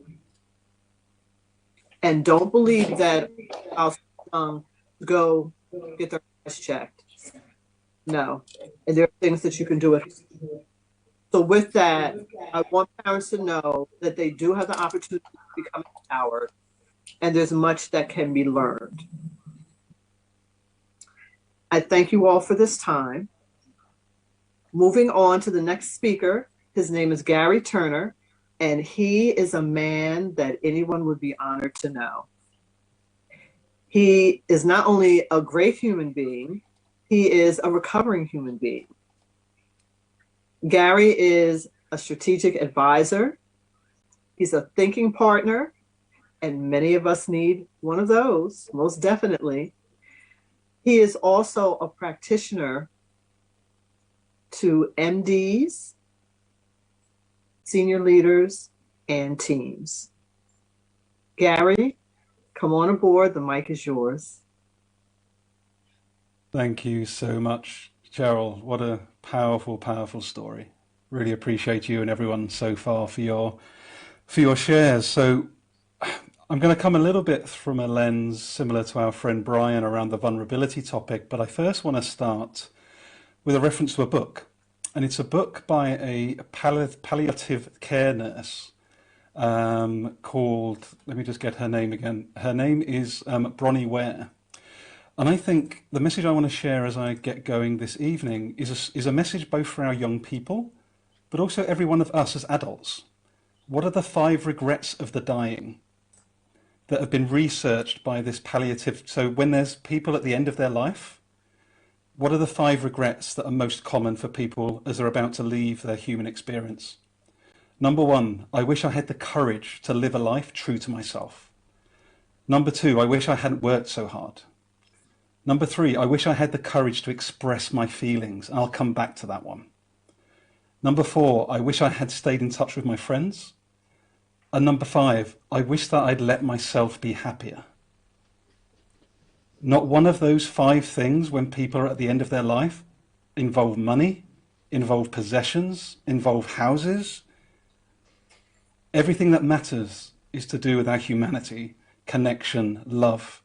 Speaker 5: And don't believe that I'll go get their eyes checked. No. And there are things that you can do. So with that, I want parents to know that they do have the opportunity to become empowered, and there's much that can be learned. I thank you all for this time. Moving on to the next speaker, his name is Gary Turner, and he is a man that anyone would be honored to know. He is not only a great human being, he is a recovering human being. Gary is a strategic advisor. He's a thinking partner, and many of us need one of those, most definitely. He is also a practitioner to MDs, senior leaders, and teams. Gary, come on aboard. The mic is yours.
Speaker 6: Thank you so much, Cheryl. What a powerful, powerful story. Really appreciate you and everyone so far for your shares. So I'm going to come a little bit from a lens similar to our friend Brian around the vulnerability topic, but I first want to start with a reference to a book. And it's a book by a palliative care nurse called, let me just get her name again. Her name is Bronnie Ware. And I think the message I want to share as I get going this evening is a message both for our young people, but also every one of us as adults. What are the 5 regrets of the dying that have been researched by this palliative? So when there's people at the end of their life, what are the 5 regrets that are most common for people as they're about to leave their human experience? Number 1, I wish I had the courage to live a life true to myself. Number 2, I wish I hadn't worked so hard. Number 3, I wish I had the courage to express my feelings. I'll come back to that one. Number 4, I wish I had stayed in touch with my friends. And number 5, I wish that I'd let myself be happier. Not one of those 5 things when people are at the end of their life involve money, involve possessions, involve houses. Everything that matters is to do with our humanity, connection, love.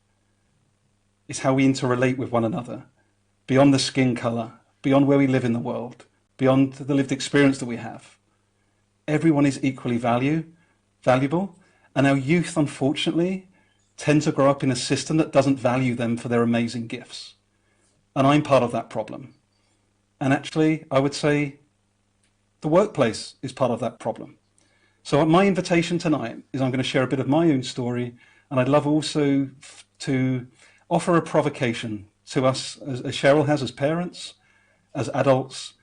Speaker 6: It's how we interrelate with one another, beyond the skin color, beyond where we live in the world, beyond the lived experience that we have. Everyone is equally valuable, and our youth, unfortunately, tend to grow up in a system that doesn't value them for their amazing gifts. And I'm part of that problem. And actually, I would say the workplace is part of that problem. So my invitation tonight is I'm going to share a bit of my own story, and I'd love also to offer a provocation to us, as Cheryl has, as parents, as adults,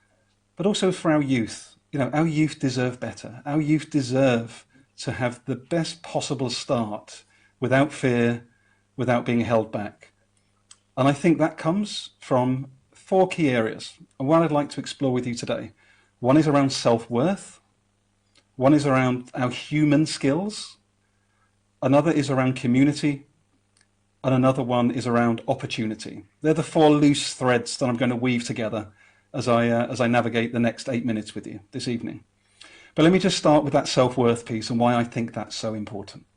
Speaker 6: but also for our youth. You know, our youth deserve better. Our youth deserve to have the best possible start without fear, without being held back. And I think that comes from 4 key areas. And one I'd like to explore with you today. One is around self-worth. One is around our human skills. Another is around community. And another one is around opportunity. They're the 4 loose threads that I'm going to weave together as I navigate the next 8 minutes with you this evening. But let me just start with that self-worth piece and why I think that's so important.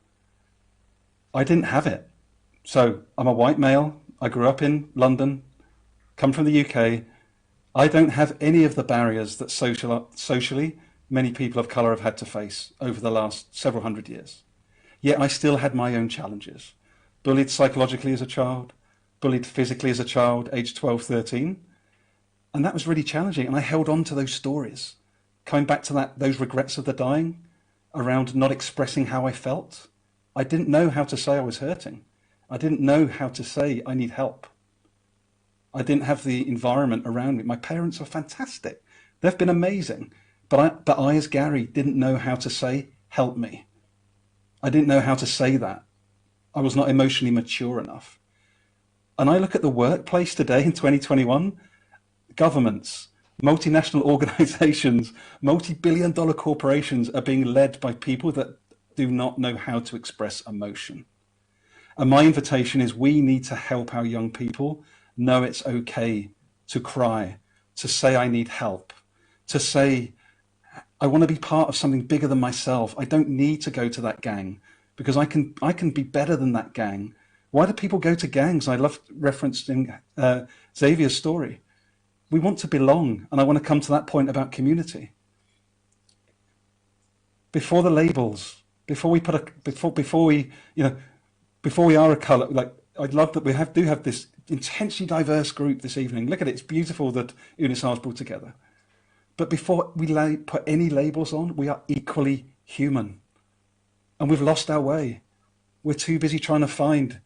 Speaker 6: I didn't have it. So I'm a white male. I grew up in London, come from the UK. I don't have any of the barriers that socially many people of colour have had to face over the last several hundred years. Yet I still had my own challenges. Bullied psychologically as a child, bullied physically as a child, aged 12, 13. And that was really challenging. And I held on to those stories, coming back to those regrets of the dying, around not expressing how I felt. I didn't know how to say I was hurting. I didn't know how to say I need help. I didn't have the environment around me. My parents are fantastic. They've been amazing. But I, as Gary, didn't know how to say, help me. I didn't know how to say that. I was not emotionally mature enough. And I look at the workplace today in 2021, governments, multinational organizations, multi-billion-dollar corporations are being led by people that do not know how to express emotion. And my invitation is we need to help our young people know it's okay to cry, to say I need help, to say I want to be part of something bigger than myself. I don't need to go to that gang because I can be better than that gang. Why do people go to gangs? I love referencing Xavier's story. We want to belong, and I want to come to that point about community. Before the labels, before we are a colour, like I love that we do have this intensely diverse group this evening. Look at it, it's beautiful that Unisar's brought together. But before we put any labels on, we are equally human. And we've lost our way. We're too busy trying to find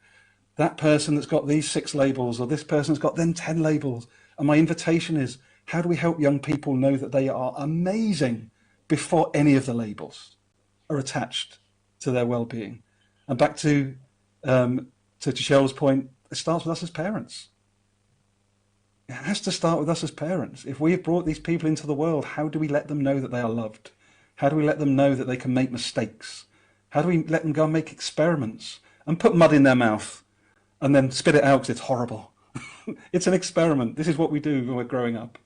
Speaker 6: that person that's got these 6 labels, or this person's got then 10 labels. And my invitation is, how do we help young people know that they are amazing before any of the labels are attached to their well-being? And back to Cheryl's point, it starts with us as parents. It has to start with us as parents. If we have brought these people into the world, how do we let them know that they are loved? How do we let them know that they can make mistakes? How do we let them go and make experiments and put mud in their mouth and then spit it out because it's horrible? It's an experiment. This is what we do when we're growing up.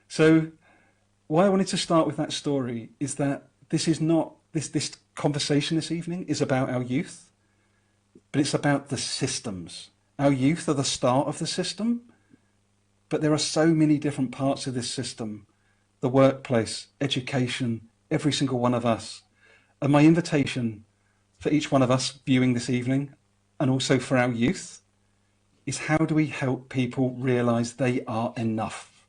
Speaker 6: So why I wanted to start with that story is that this is not, this conversation this evening is about our youth, but it's about the systems. Our youth are the start of the system, but there are so many different parts of this system: the workplace, education, every single one of us. And my invitation for each one of us viewing this evening, and also for our youth, is how do we help people realize they are enough?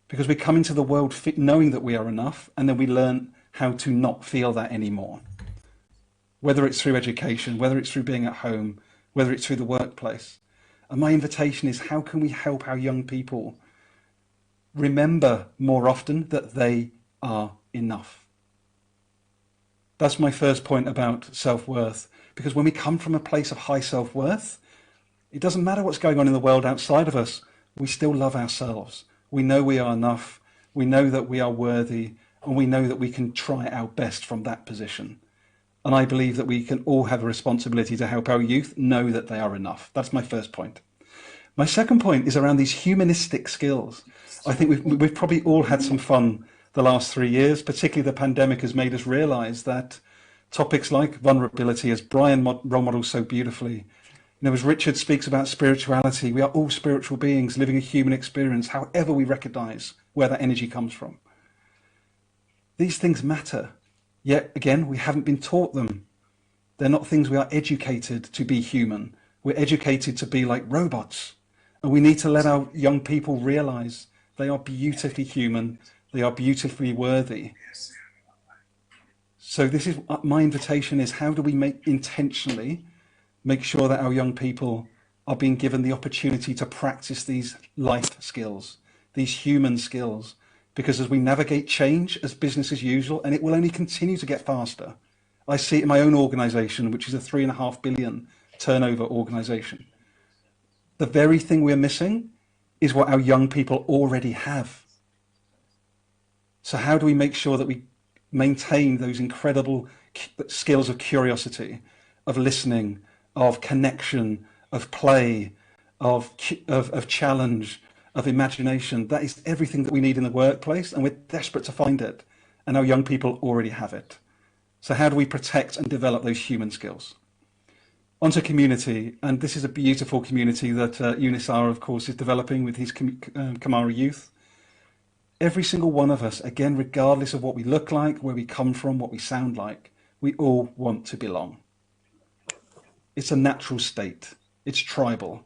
Speaker 6: Because we come into the world knowing that we are enough, and then we learn how to not feel that anymore. Whether it's through education, whether it's through being at home, whether it's through the workplace. And my invitation is, how can we help our young people remember more often that they are enough? That's my first point about self-worth. Because when we come from a place of high self-worth, it doesn't matter what's going on in the world outside of us. We still love ourselves. We know we are enough. We know that we are worthy. And we know that we can try our best from that position. And I believe that we can all have a responsibility to help our youth know that they are enough. That's my first point. My second point is around these humanistic skills. I think we've probably all had some fun the last 3 years, particularly the pandemic has made us realize that topics like vulnerability, as Brian role models so beautifully, as Richard speaks about spirituality, we are all spiritual beings living a human experience, however we recognize where that energy comes from. These things matter. Yet again, we haven't been taught them. They're not things we are educated to be human. We're educated to be like robots. And we need to let our young people realize they are beautifully human. They are beautifully worthy. So this is my invitation is, how do we intentionally make sure that our young people are being given the opportunity to practice these life skills, these human skills? Because as we navigate change as business as usual, and it will only continue to get faster. I see it in my own organization, which is a 3.5 billion turnover organization. The very thing we're missing is what our young people already have. So how do we make sure that we maintain those incredible skills of curiosity, of listening, of connection, of play, of challenge, of imagination? That is everything that we need in the workplace, and we're desperate to find it. And our young people already have it. So how do we protect and develop those human skills? Onto community, and this is a beautiful community that Unisar, of course, is developing with his Kamara youth. Every single one of us, again, regardless of what we look like, where we come from, what we sound like, we all want to belong. It's a natural state. It's tribal.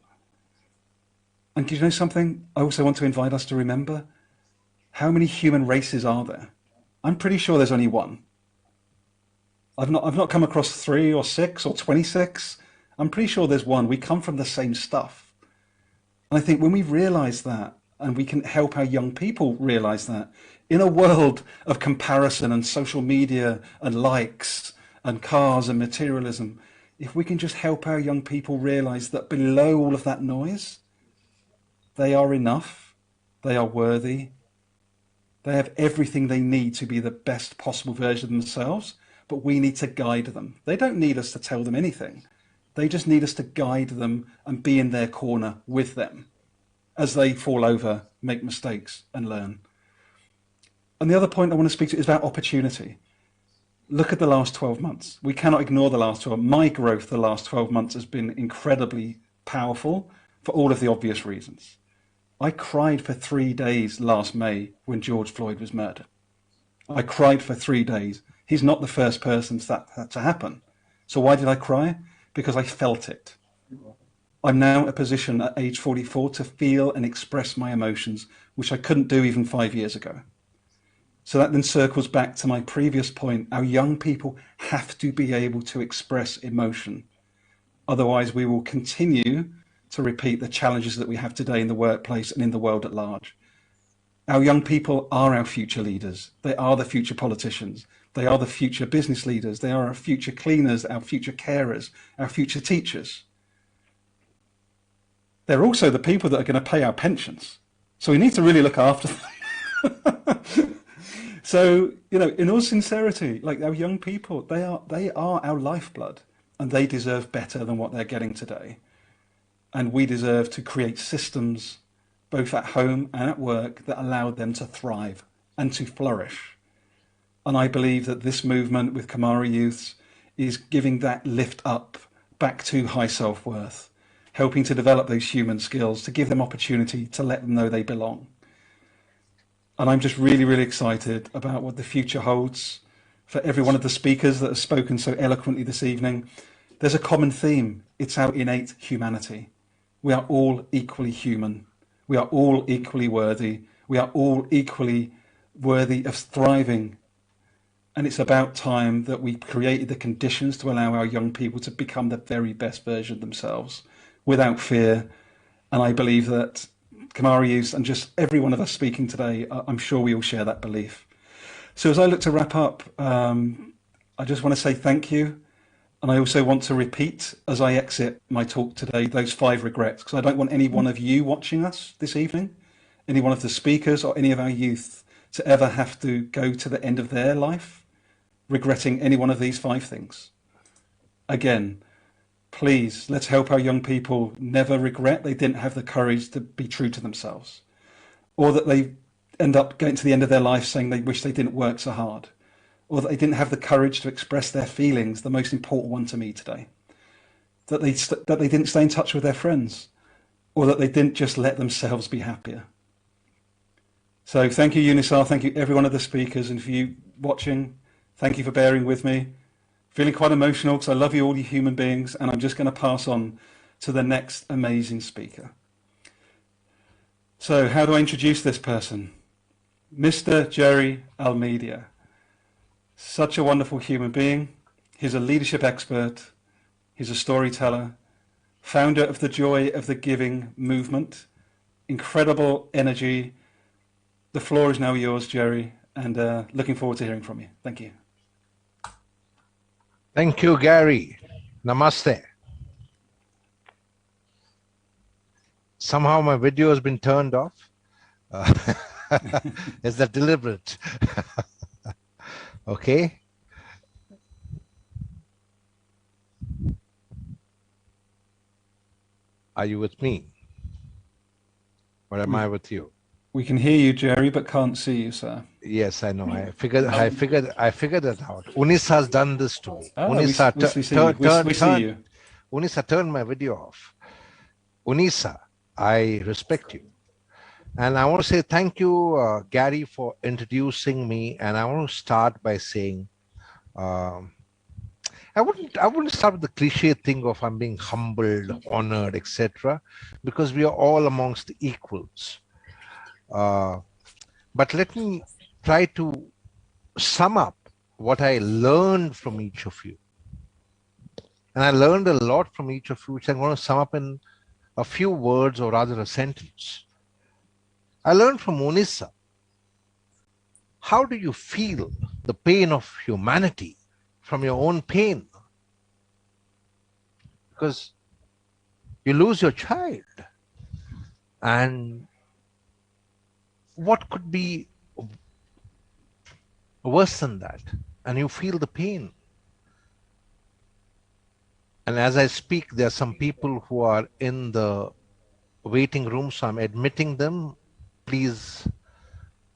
Speaker 6: And do you know something? I also want to invite us to remember, how many human races are there? I'm pretty sure there's only one. I've not come across 3 or 6 or 26. I'm pretty sure there's one. We come from the same stuff. And I think when we realize that, and we can help our young people realize that, in a world of comparison and social media and likes and cars and materialism, if we can just help our young people realize that below all of that noise, they are enough, they are worthy, they have everything they need to be the best possible version of themselves, but we need to guide them. They don't need us to tell them anything. They just need us to guide them and be in their corner with them as they fall over, make mistakes, and learn. And the other point I want to speak to is about opportunity. Look at the last 12 months. We cannot ignore the last 12. My growth the last 12 months has been incredibly powerful for all of the obvious reasons. I cried for 3 days last May when George Floyd was murdered. I cried for 3 days. He's not the first person for that to happen. So why did I cry? Because I felt it. I'm now in a position at age 44 to feel and express my emotions, which I couldn't do even 5 years ago. So that then circles back to my previous point. Our young people have to be able to express emotion. Otherwise, we will continue to repeat the challenges that we have today in the workplace and in the world at large. Our young people are our future leaders. They are the future politicians. They are the future business leaders. They are our future cleaners, our future carers, our future teachers. They're also the people that are going to pay our pensions. So we need to really look after them. So, you know, in all sincerity, like our young people, they are our lifeblood, and they deserve better than what they're getting today. And we deserve to create systems, both at home and at work, that allow them to thrive and to flourish. And I believe that this movement with Kamara Youths is giving that lift up back to high self-worth, helping to develop those human skills, to give them opportunity, to let them know they belong. And I'm just really, really excited about what the future holds for every one of the speakers that have spoken so eloquently this evening. There's a common theme. It's our innate humanity. We are all equally human. We are all equally worthy. We are all equally worthy of thriving. And it's about time that we created the conditions to allow our young people to become the very best version of themselves without fear. And I believe that Kamara Youth and just every one of us speaking today, I'm sure we all share that belief. So as I look to wrap up, I just want to say thank you. And I also want to repeat as I exit my talk today, those 5 regrets, because I don't want any one of you watching us this evening, any one of the speakers or any of our youth to ever have to go to the end of their life regretting any one of these 5 things. Again, please, let's help our young people never regret they didn't have the courage to be true to themselves, or that they end up getting to the end of their life saying they wish they didn't work so hard, or that they didn't have the courage to express their feelings, the most important one to me today, that they didn't stay in touch with their friends, or that they didn't just let themselves be happier. So thank you, Unisar. Thank you, every one of the speakers. And for you watching, thank you for bearing with me. Feeling quite emotional because I love you all, you human beings. And I'm just going to pass on to the next amazing speaker. So how do I introduce this person? Mr. Jerry Almeida. Such a wonderful human being. He's a leadership expert. He's a storyteller, founder of the Joy of the Giving movement. Incredible energy. The floor is now yours, Jerry, and looking forward to hearing from you. Thank you.
Speaker 7: Thank you, Gary. Namaste. Somehow my video has been turned off. Is that deliberate? Okay. Are you with me? Or am I with you?
Speaker 6: We can hear you, Jerry, but can't see you, sir.
Speaker 7: Yes, I know. I figured it out. Unisa has done this to me.
Speaker 6: Oh,
Speaker 7: Unisa,
Speaker 6: we see you.
Speaker 7: Unisa turned my video off. Unisa, I respect you. And I want to say thank you, Gary, for introducing me. And I want to start by saying, I wouldn't start with the cliche thing of I'm being humbled, honored, etc., because we are all amongst equals. But let me try to sum up what I learned from each of you. And I learned a lot from each of you, which I'm going to sum up in a few words, or rather a sentence. I learned from Unisa. How do you feel the pain of humanity from your own pain? Because you lose your child. And what could be worse than that? And you feel the pain. And as I speak, there are some people who are in the waiting room, so I'm admitting them. Please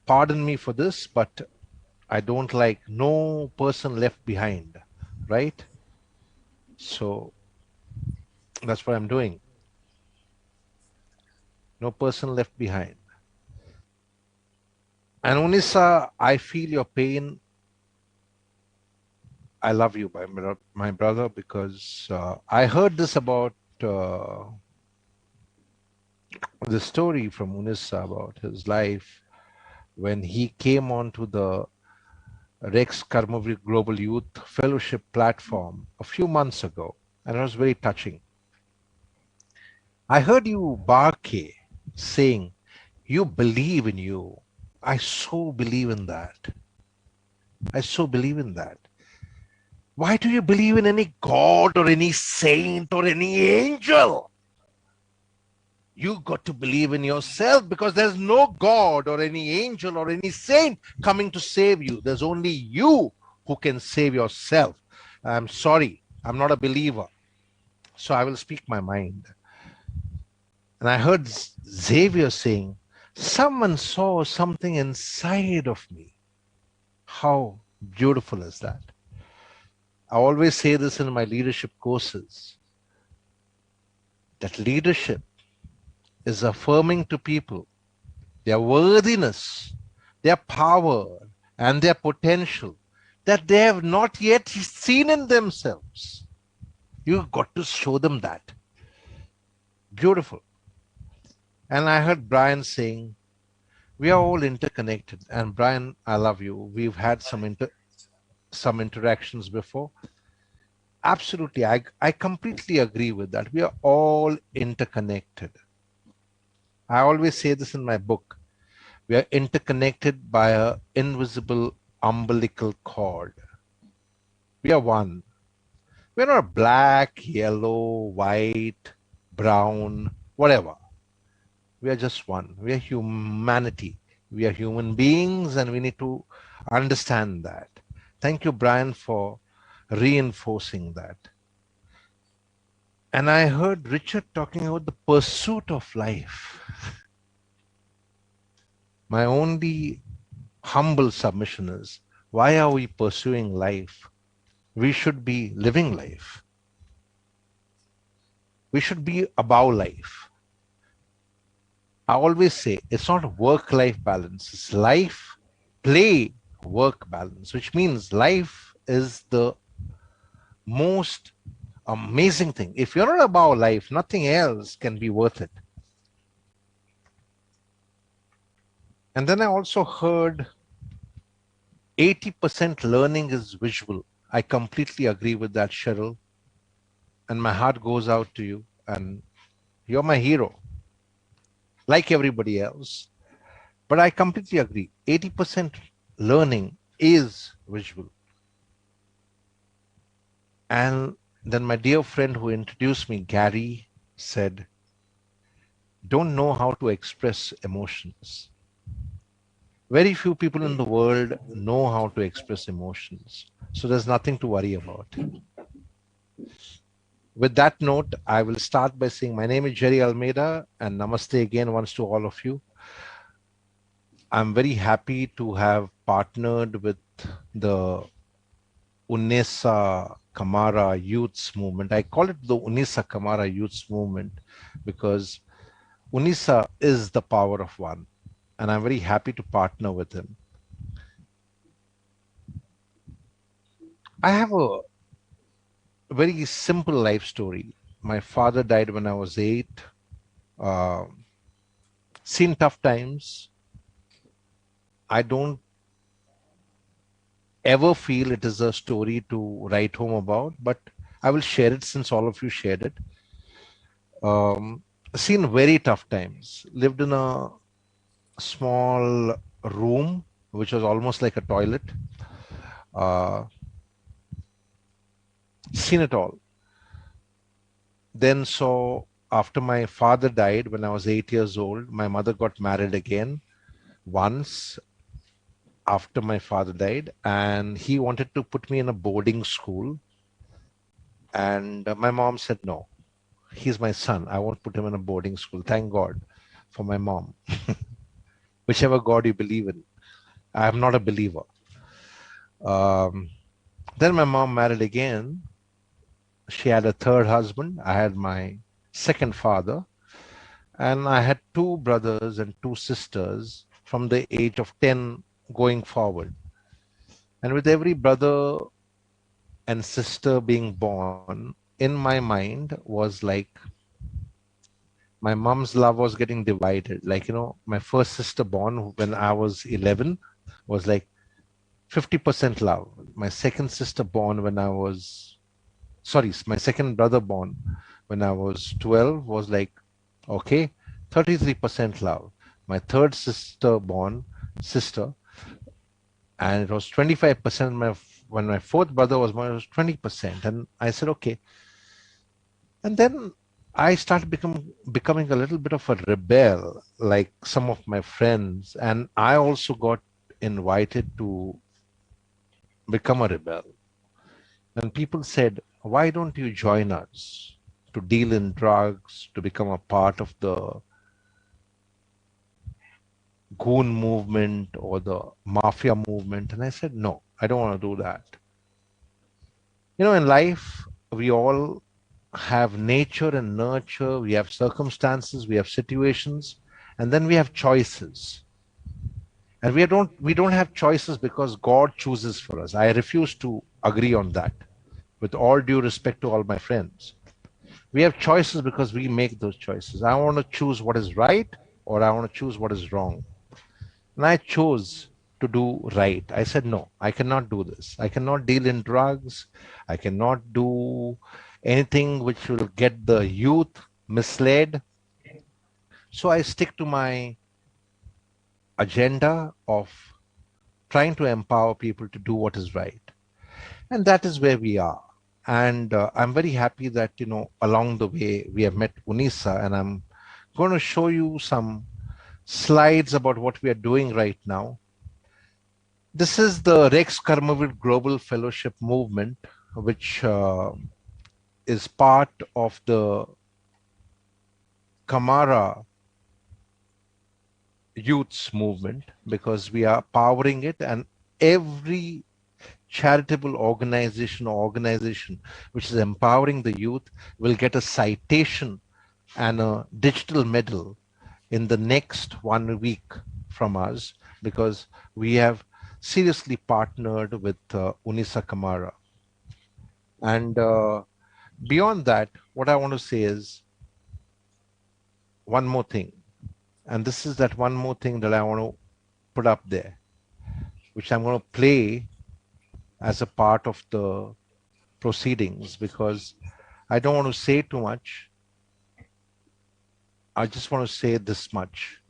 Speaker 7: pardon me for this, but I don't like no person left behind, right? So that's what I'm doing. No person left behind. And Unisa, I feel your pain. I love you, my brother, because I heard this about the story from Unisa about his life when he came onto the Rex Karmavir Global Youth Fellowship platform a few months ago, and it was very touching. I heard you, Barke, saying, you believe in you. I so believe in that. I so believe in that. Why do you believe in any God or any saint or any angel? You got to believe in yourself, because there's no God or any angel or any saint coming to save you. There's only you who can save yourself. I'm sorry, I'm not a believer, so I will speak my mind. And I heard Xavier saying, someone saw something inside of me. How beautiful is that? I always say this in my leadership courses, that leadership is affirming to people their worthiness, their power, and their potential that they have not yet seen in themselves. You've got to show them that. Beautiful. And I heard Brian saying, we are all interconnected. And Brian, I love you. We've had some interactions before. Absolutely. I completely agree with that. We are all interconnected. I always say this in my book. We are interconnected by an invisible umbilical cord. We are one. We are not black, yellow, white, brown, whatever. We are just one. We are humanity. We are human beings, and we need to understand that. Thank you, Brian, for reinforcing that. And I heard Richard talking about the pursuit of life. My only humble submission is, why are we pursuing life? We should be living life. We should be above life. I always say it's not work-life balance. It's life, play, work balance, which means life is the most amazing thing. If you're not about life, nothing else can be worth it. And then I also heard 80% learning is visual. I completely agree with that, Cheryl. And my heart goes out to you. And you're my hero, like everybody else. But I completely agree. 80% learning is visual. And then my dear friend who introduced me, Gary, said, don't know how to express emotions. Very few people in the world know how to express emotions. So there's nothing to worry about. With that note, I will start by saying my name is Jerry Almeida, and namaste again once to all of you. I'm very happy to have partnered with the Unesa Kamara Youths Movement. I call it the Unesa Kamara Youths Movement because Unesa is the power of one, and I'm very happy to partner with him. I have a very simple life story. My father died when I was 8. Seen tough times. I don't ever feel it is a story to write home about, but I will share it since all of you shared it. Seen very tough times. Lived in a small room, which was almost like a toilet. Seen it all. Then so after my father died when I was 8 years old, my mother got married again once after my father died, and he wanted to put me in a boarding school. And my mom said, no, he's my son. I won't put him in a boarding school. Thank God for my mom. Whichever God you believe in. I am not a believer. Then my mom married again. She had a third husband. I had my second father. And I had 2 brothers and 2 sisters from the age of 10 going forward. And with every brother and sister being born, in my mind was like my mom's love was getting divided. Like, my first sister born when I was 11 was like 50% love. My second sister born when I was, sorry, my second brother born when I was 12 was like, okay, 33% love. My third sister born, and it was 25%. When my fourth brother was born, it was 20%. And I said, okay. And then I started becoming a little bit of a rebel, like some of my friends. And I also got invited to become a rebel. And people said, why don't you join us to deal in drugs, to become a part of the goon movement or the mafia movement? And I said, no, I don't want to do that. In life, we all have nature and nurture, we have circumstances, we have situations, and then we have choices. And we don't have choices because God chooses for us. I refuse to agree on that, with all due respect to all my friends. We have choices because we make those choices. I want to choose what is right, or I want to choose what is wrong. And I chose to do right. I said, no, I cannot do this. I cannot deal in drugs. I cannot do anything which will get the youth misled. So I stick to my agenda of trying to empower people to do what is right. And that is where we are. And I'm very happy that, along the way, we have met Unesa, and I'm going to show you some slides about what we are doing right now. This is the Rex Karmavir Global Fellowship Movement, which is part of the Kamara Youths Movement, because we are powering it, and every charitable organization which is empowering the youth will get a citation and a digital medal in the next 1 week from us, because we have seriously partnered with Unesa Kamara. And beyond that, what I want to say is one more thing. And this is that one more thing that I want to put up there. which I'm going to play as a part of the proceedings, because I don't want to say too much. I just want to say this much.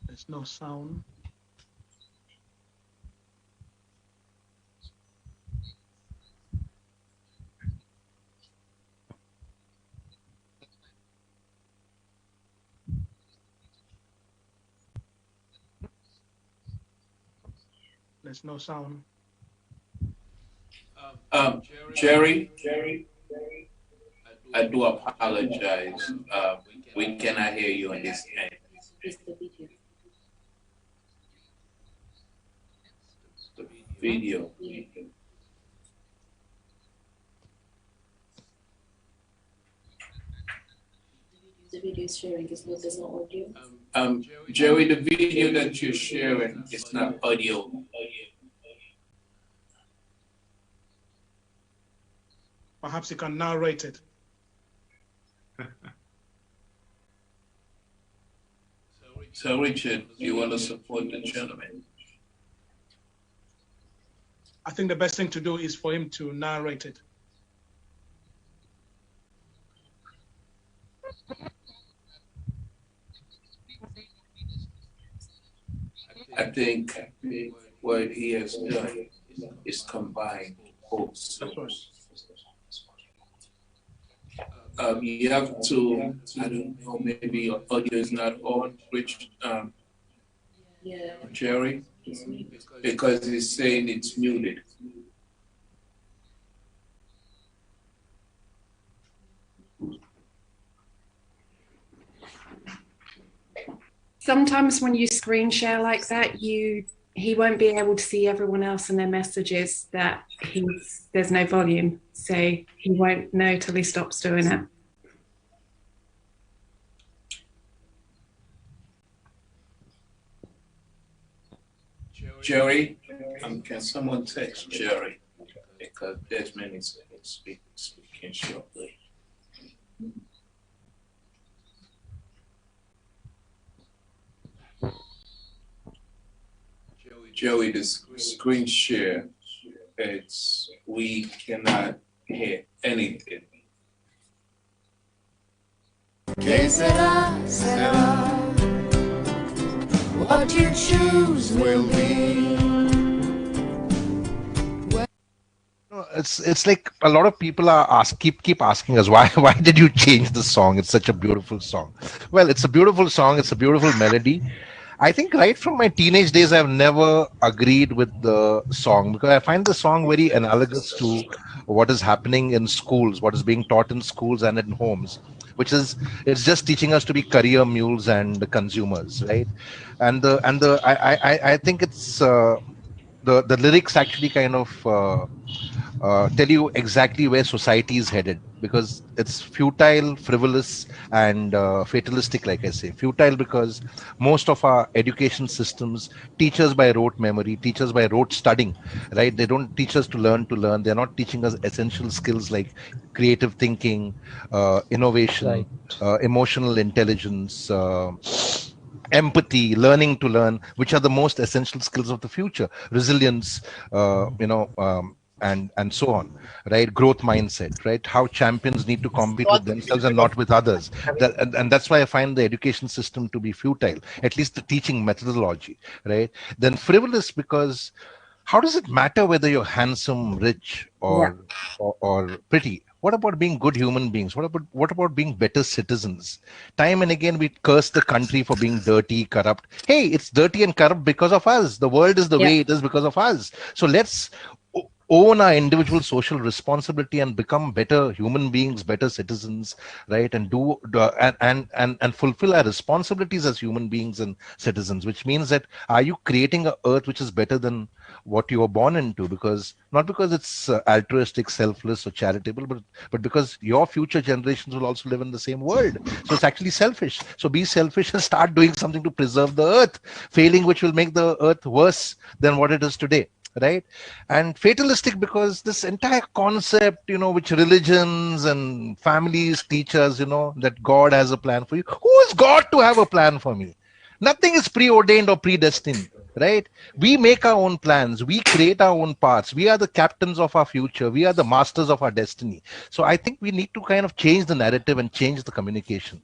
Speaker 4: There's no sound. There's no sound.
Speaker 8: Jerry, I do apologize. We cannot hear you on this end.
Speaker 1: It's the video.
Speaker 8: The video.
Speaker 1: The video is sharing. There's no audio.
Speaker 8: Jerry, the video that you're sharing is not audio.
Speaker 4: Perhaps you can narrate it.
Speaker 8: So, Richard, do you want to support the gentleman?
Speaker 4: I think the best thing to do is for him to narrate it.
Speaker 8: I think what he has done is combine both. You have to, I don't know, maybe your audio is not on,
Speaker 1: Yeah.
Speaker 8: Jerry, because he's saying it's muted.
Speaker 9: Sometimes when you screen share like that, he won't be able to see everyone else and their messages that there's no volume. So he won't know till he stops doing it.
Speaker 8: Jerry, can someone text Jerry? Because Desmond is speaking shortly. Joey, the screen share, we cannot hear anything.
Speaker 10: Que sera, sera. What you choose will be.
Speaker 7: It's like a lot of people are keep asking us why did you change the song? It's such a beautiful song. Well, it's a beautiful song. It's a beautiful melody. I think right from my teenage days, I've never agreed with the song because I find the song very analogous to what is happening in schools, what is being taught in schools and in homes, which is it's just teaching us to be career mules and consumers, right? And I think it's the lyrics actually kind of tell you exactly where society is headed, because it's futile, frivolous, and fatalistic. Like I say, futile because most of our education systems teach us by rote memory, teach us by rote studying, right? They don't teach us to learn. They're not teaching us essential skills like creative thinking, innovation, right, emotional intelligence, empathy, learning to learn, which are the most essential skills of the future, resilience, and so on, right? Growth mindset, right? How champions need to compete with themselves and not with others. And that's why I find the education system to be futile, at least the teaching methodology, right? Then frivolous because how does it matter whether you're handsome, rich, or pretty? What about being good human beings? What about being better citizens? Time and again we curse the country for being dirty, corrupt. Hey, it's dirty and corrupt because of us. The world is the way it is because of us. So let's own our individual social responsibility and become better human beings, better citizens, right? And and fulfill our responsibilities as human beings and citizens, which means that are you creating a earth which is better than what you were born into? Because not because it's altruistic, selfless, or charitable, but because your future generations will also live in the same world. So it's actually selfish. So be selfish and start doing something to preserve the earth, failing which will make the earth worse than what it is today. Right? And fatalistic because this entire concept, which religions and families teach us, that God has a plan for you. Who is God to have a plan for me? Nothing is preordained or predestined, right? We make our own plans. We create our own paths. We are the captains of our future. We are the masters of our destiny. So I think we need to kind of change the narrative and change the communication.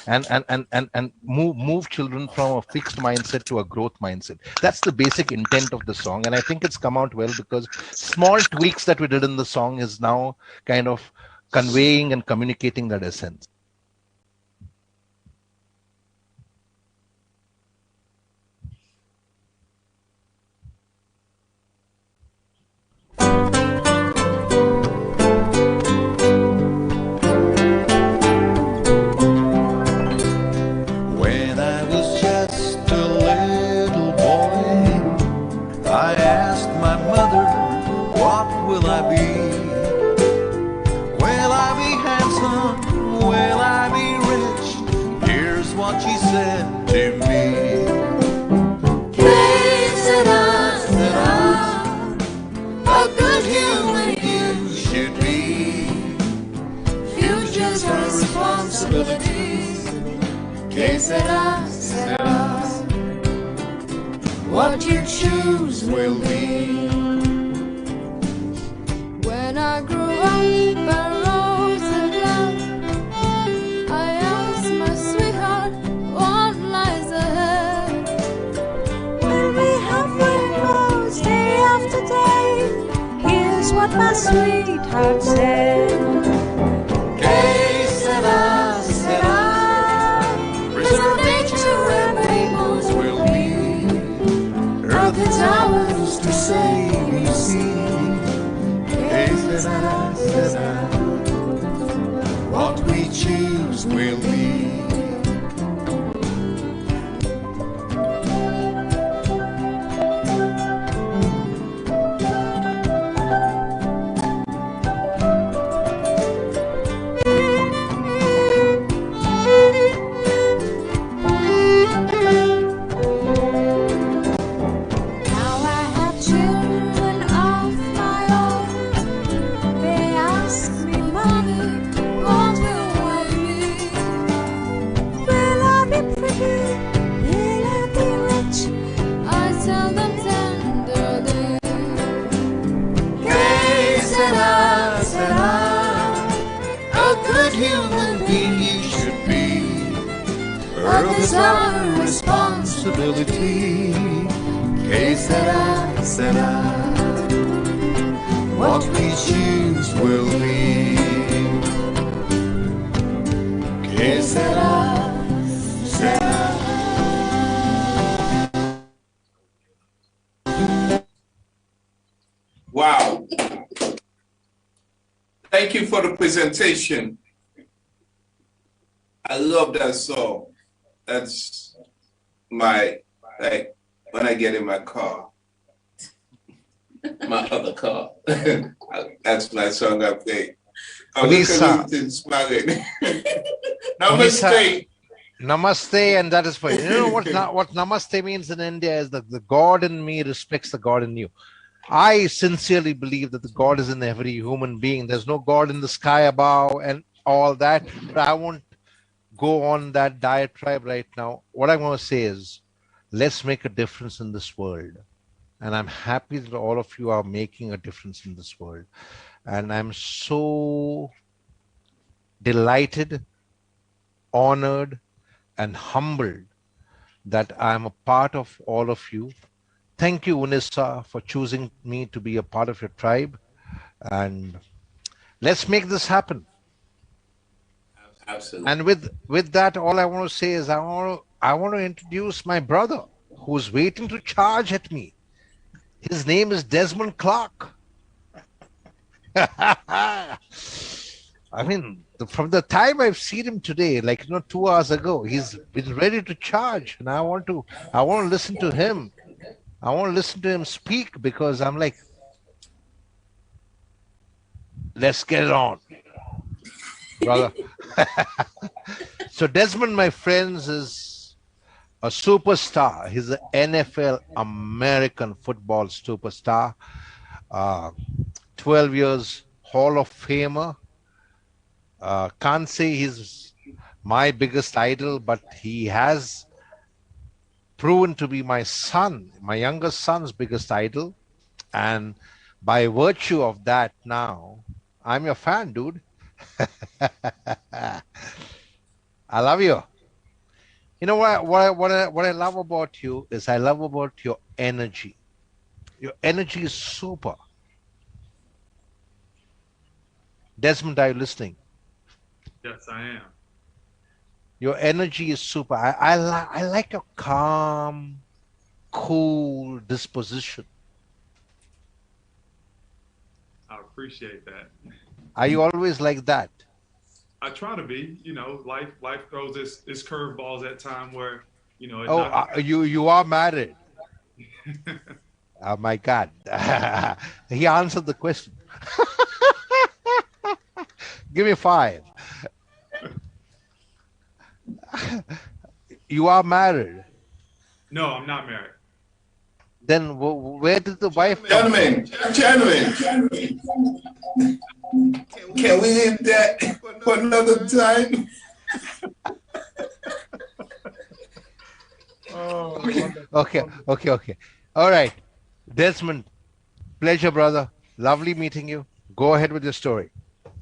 Speaker 7: And move children from a fixed mindset to a growth mindset. That's the basic intent of the song, and I think it's come out well because small tweaks that we did in the song is now kind of conveying and communicating that essence.
Speaker 10: Que sera, sera. What you choose will be. When I grew up and rose in love, I asked my sweetheart what lies ahead. Will we have rainbows day after day? Here's what my sweetheart said. Que sera, sera. It's ours to say, you see. Que sera, sera. What we choose will be. It's our responsibility. Que sera, sera. What we choose will be. Que sera, sera.
Speaker 8: Wow. Thank you for the presentation. I love that song. That's my, like, when I get in my car, my other car, that's my song I play. Namaste.
Speaker 7: Namaste, and that is for you. You know what namaste means in India is that the God in me respects the God in you. I sincerely believe that the God is in every human being. There's no God in the sky above and all that, but I won't go on that diatribe right now. What I'm going to say is, let's make a difference in this world. And I'm happy that all of you are making a difference in this world. And I'm so delighted, honored, and humbled that I'm a part of all of you. Thank you, Unisa, for choosing me to be a part of your tribe. And Let's make this happen.
Speaker 8: Absolutely.
Speaker 7: And with that, all I want to say is I want to introduce my brother who's waiting to charge at me. His name is Desmond Clark. I mean, from the time I've seen him today, like 2 hours ago, he's been ready to charge, and I want to listen to him. I want to listen to him speak because I'm like, let's get it on, brother. So Desmond, my friends, is a superstar. He's an NFL American football superstar. 12 years Hall of Famer. Can't say he's my biggest idol, but he has proven to be my younger son's biggest idol. And by virtue of that now, I'm your fan, dude. I love you. You know what I love about you is I love about your energy. Your energy is super. Desmond, are you listening?
Speaker 11: Yes, I am.
Speaker 7: Your energy is super. I like your calm, cool disposition.
Speaker 11: I appreciate that.
Speaker 7: Are you always like that?
Speaker 11: I try to be. Life throws its curveballs at time where,
Speaker 7: You are married. Oh my God. He answered the question. Give me 5. You are married.
Speaker 11: No, I'm not married.
Speaker 7: Then where did the wife come
Speaker 8: Gentlemen, can we hit that for another time?
Speaker 7: Okay. All right. Desmond, pleasure, brother. Lovely meeting you. Go ahead with your story.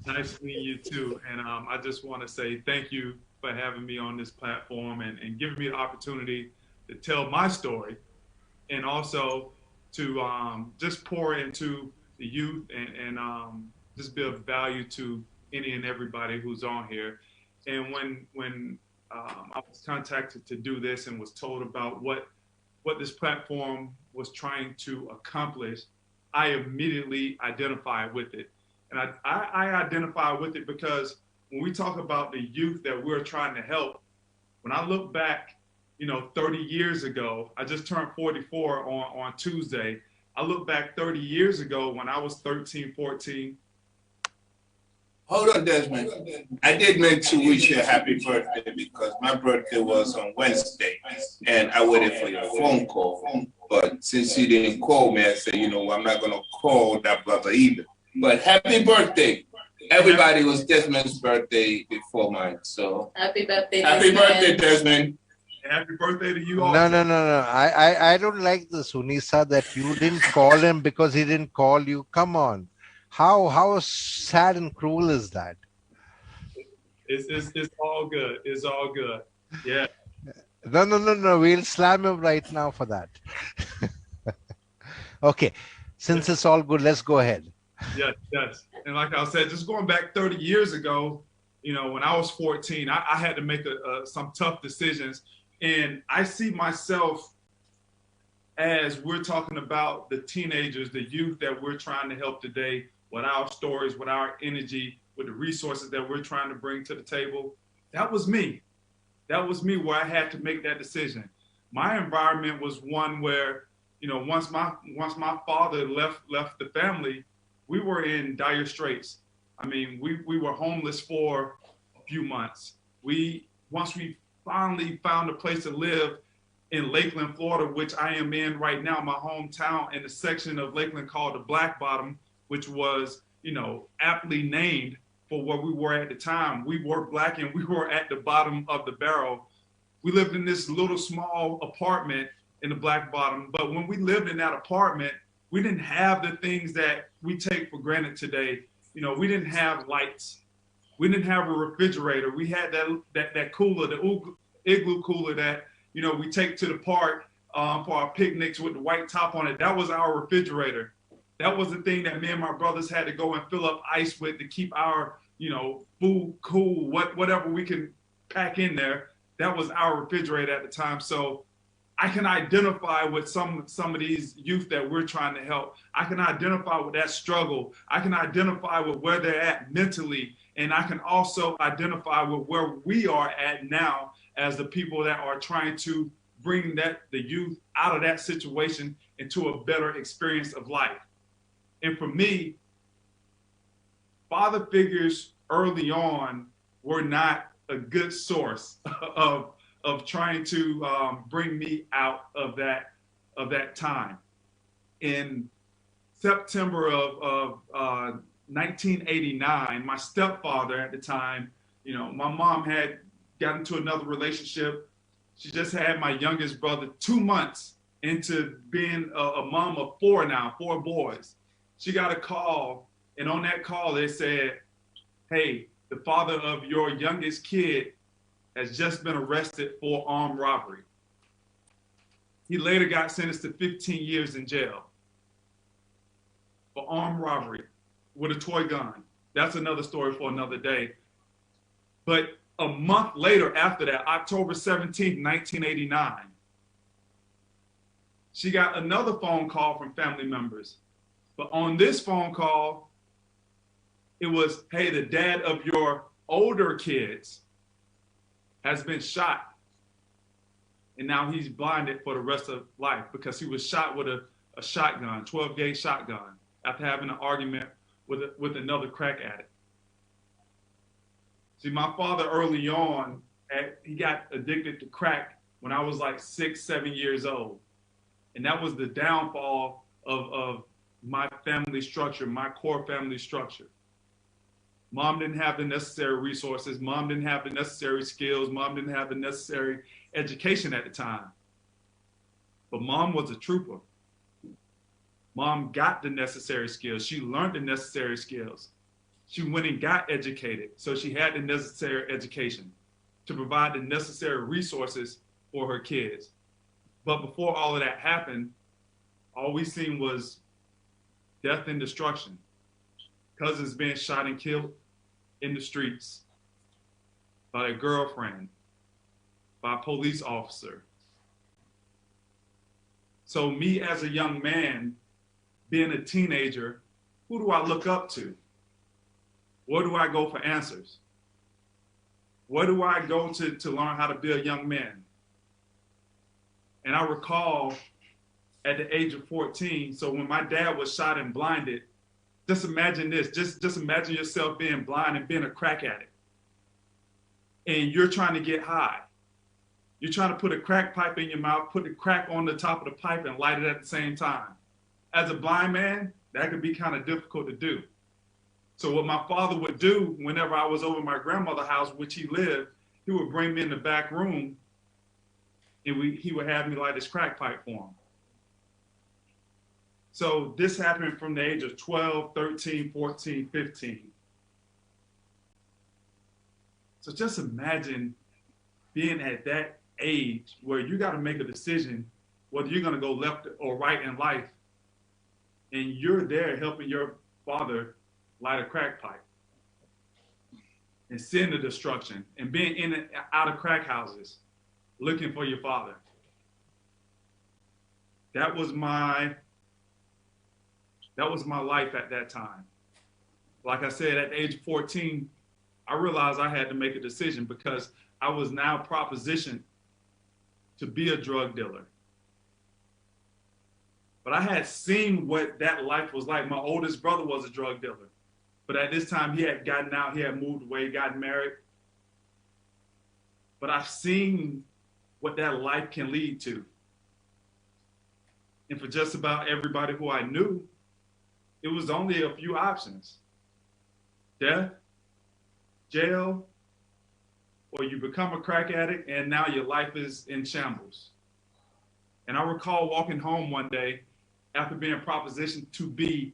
Speaker 11: Nice meeting you too. And I just want to say thank you for having me on this platform and giving me the opportunity to tell my story, and also to just pour into the youth and just be of value to any and everybody who's on here. And when I was contacted to do this and was told about what this platform was trying to accomplish, I immediately identified with it. And I identify with it because when we talk about the youth that we're trying to help, when I look back, 30 years ago, I just turned 44 on Tuesday. I look back 30 years ago when I was 13, 14.
Speaker 8: Hold on, Desmond. I did meant to wish you a happy birthday because my birthday was on Wednesday and I waited for your phone call. But since you didn't call me, I said, I'm not going to call that brother either. But happy birthday. Everybody was Desmond's birthday before mine. So
Speaker 1: Happy birthday,
Speaker 8: happy birthday, Desmond.
Speaker 11: Happy birthday to you all.
Speaker 7: No. I don't like this, Unisa, that you didn't call him because he didn't call you. Come on. How sad and cruel is that?
Speaker 11: It's all good. It's all good. Yeah.
Speaker 7: No. We'll slam him right now for that. Okay. Since it's all good, let's go ahead.
Speaker 11: Yes. And like I said, just going back 30 years ago, when I was 14, I had to make some tough decisions. And I see myself as we're talking about the teenagers, the youth that we're trying to help today with our stories, with our energy, with the resources that we're trying to bring to the table. That was me. That was me where I had to make that decision. My environment was one where, once my father left the family, we were in dire straits. I mean, we were homeless for a few months. Once we finally found a place to live in Lakeland, Florida, which I am in right now, my hometown, in the section of Lakeland called the Black Bottom, which was, aptly named for where we were at the time. We were Black and we were at the bottom of the barrel. We lived in this little small apartment in the Black Bottom, but when we lived in that apartment, we didn't have the things that we take for granted today. We didn't have lights. We didn't have a refrigerator. We had that cooler, the igloo cooler that, we take to the park for our picnics with the white top on it. That was our refrigerator. That was the thing that me and my brothers had to go and fill up ice with to keep our, you know, food cool, whatever we can pack in there. That was our refrigerator at the time. So I can identify with some of these youth that we're trying to help. I can identify with that struggle. I can identify with where they're at mentally. And I can also identify with where we are at now as the people that are trying to bring the youth out of that situation into a better experience of life. And for me, father figures early on were not a good source of trying to bring me out of that time. In September of 1989, my stepfather at the time, you know, my mom had gotten into another relationship. She just had my youngest brother 2 months into being a mom of 4 boys. She got a call, and on that call they said, hey, the father of your youngest kid has just been arrested for armed robbery. He later got sentenced to 15 years in jail for armed robbery with a toy gun. That's another story for another day. But a month later after that, October 17th, 1989, she got another phone call from family members. But on this phone call, it was, hey, the dad of your older kids has been shot. And now he's blinded for the rest of life because he was shot with a shotgun, 12-gauge shotgun, after having an argument with another crack addict. See, my father early on, he got addicted to crack when I was like 6, 7 years old. And that was the downfall of my family structure, my core family structure. Mom didn't have the necessary resources. Mom didn't have the necessary skills. Mom didn't have the necessary education at the time. But mom was a trooper. Mom got the necessary skills. She learned the necessary skills. She went and got educated. So she had the necessary education to provide the necessary resources for her kids. But before all of that happened, all we seen was death and destruction. Cousins being shot and killed in the streets by a girlfriend, by a police officer. So me as a young man, being a teenager, who do I look up to? Where do I go for answers? Where do I go to learn how to be a young man? And I recall at the age of 14, so when my dad was shot and blinded, just imagine this, just imagine yourself being blind and being a crack addict. And you're trying to get high. You're trying to put a crack pipe in your mouth, put the crack on the top of the pipe and light it at the same time. As a blind man, that could be kind of difficult to do. So what my father would do whenever I was over at my grandmother's house, which he lived, he would bring me in the back room and he would have me light his crack pipe for him. So this happened from the age of 12, 13, 14, 15. So just imagine being at that age where you got to make a decision whether you're going to go left or right in life. And you're there helping your father light a crack pipe and seeing the destruction and being in and out of crack houses looking for your father. That was my life at that time. Like I said, at the age of 14, I realized I had to make a decision because I was now propositioned to be a drug dealer. But I had seen what that life was like. My oldest brother was a drug dealer. But at this time, he had gotten out, he had moved away, gotten married. But I've seen what that life can lead to. And for just about everybody who I knew, it was only a few options. Death, jail, or you become a crack addict and now your life is in shambles. And I recall walking home one day after being propositioned to be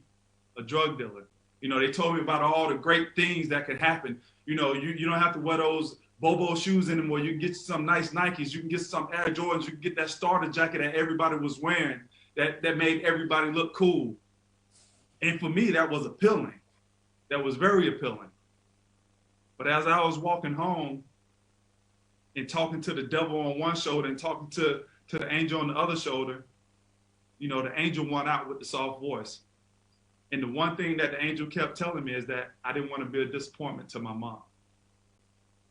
Speaker 11: a drug dealer. You know, they told me about all the great things that could happen. You know, you don't have to wear those Bobo shoes anymore. You can get some nice Nikes. You can get some Air Jordans. You can get that starter jacket that everybody was wearing that made everybody look cool. And for me, that was appealing. That was very appealing. But as I was walking home and talking to the devil on one shoulder and talking to the angel on the other shoulder, you know, the angel won out with the soft voice. And the one thing that the angel kept telling me is that I didn't want to be a disappointment to my mom.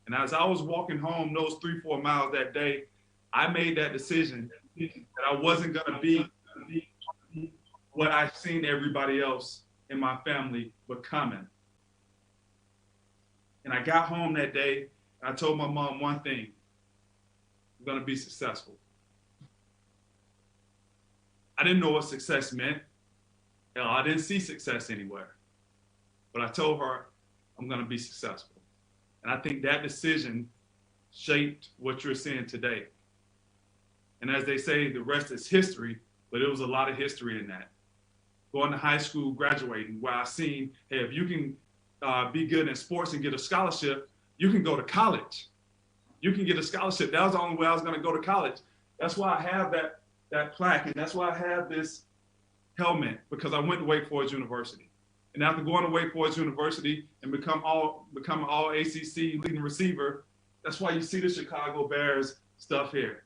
Speaker 11: And as I was walking home those 3-4 miles that day, I made that decision that I wasn't going to be what I've seen everybody else in my family becoming. And I got home that day, and I told my mom one thing: I'm going to be successful. I didn't know what success meant. Hell, I didn't see success anywhere. But I told her, I'm going to be successful. And I think that decision shaped what you're seeing today. And as they say, the rest is history, but it was a lot of history in that. Going to high school, graduating, where I seen, hey, if you can be good in sports and get a scholarship, you can go to college. You can get a scholarship. That was the only way I was going to go to college. That's why I have that plaque, and that's why I have this helmet, because I went to Wake Forest University. And after going to Wake Forest University and become an all ACC leading receiver, that's why you see the Chicago Bears stuff here.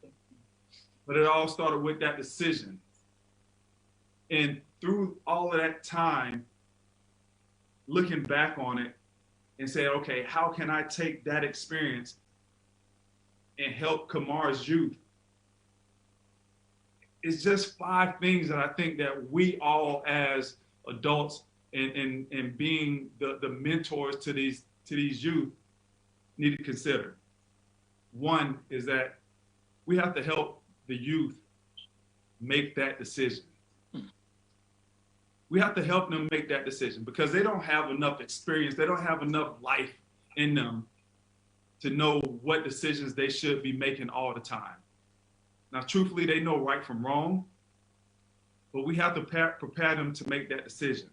Speaker 11: But it all started with that decision. And through all of that time, looking back on it and saying, okay, how can I take that experience and help Kamar's youth? It's just 5 things that I think that we all as adults and being the mentors to these youth need to consider. One is that we have to help the youth make that decision. We have to help them make that decision because they don't have enough experience. They don't have enough life in them to know what decisions they should be making all the time. Now, truthfully, they know right from wrong, but we have to prepare them to make that decision.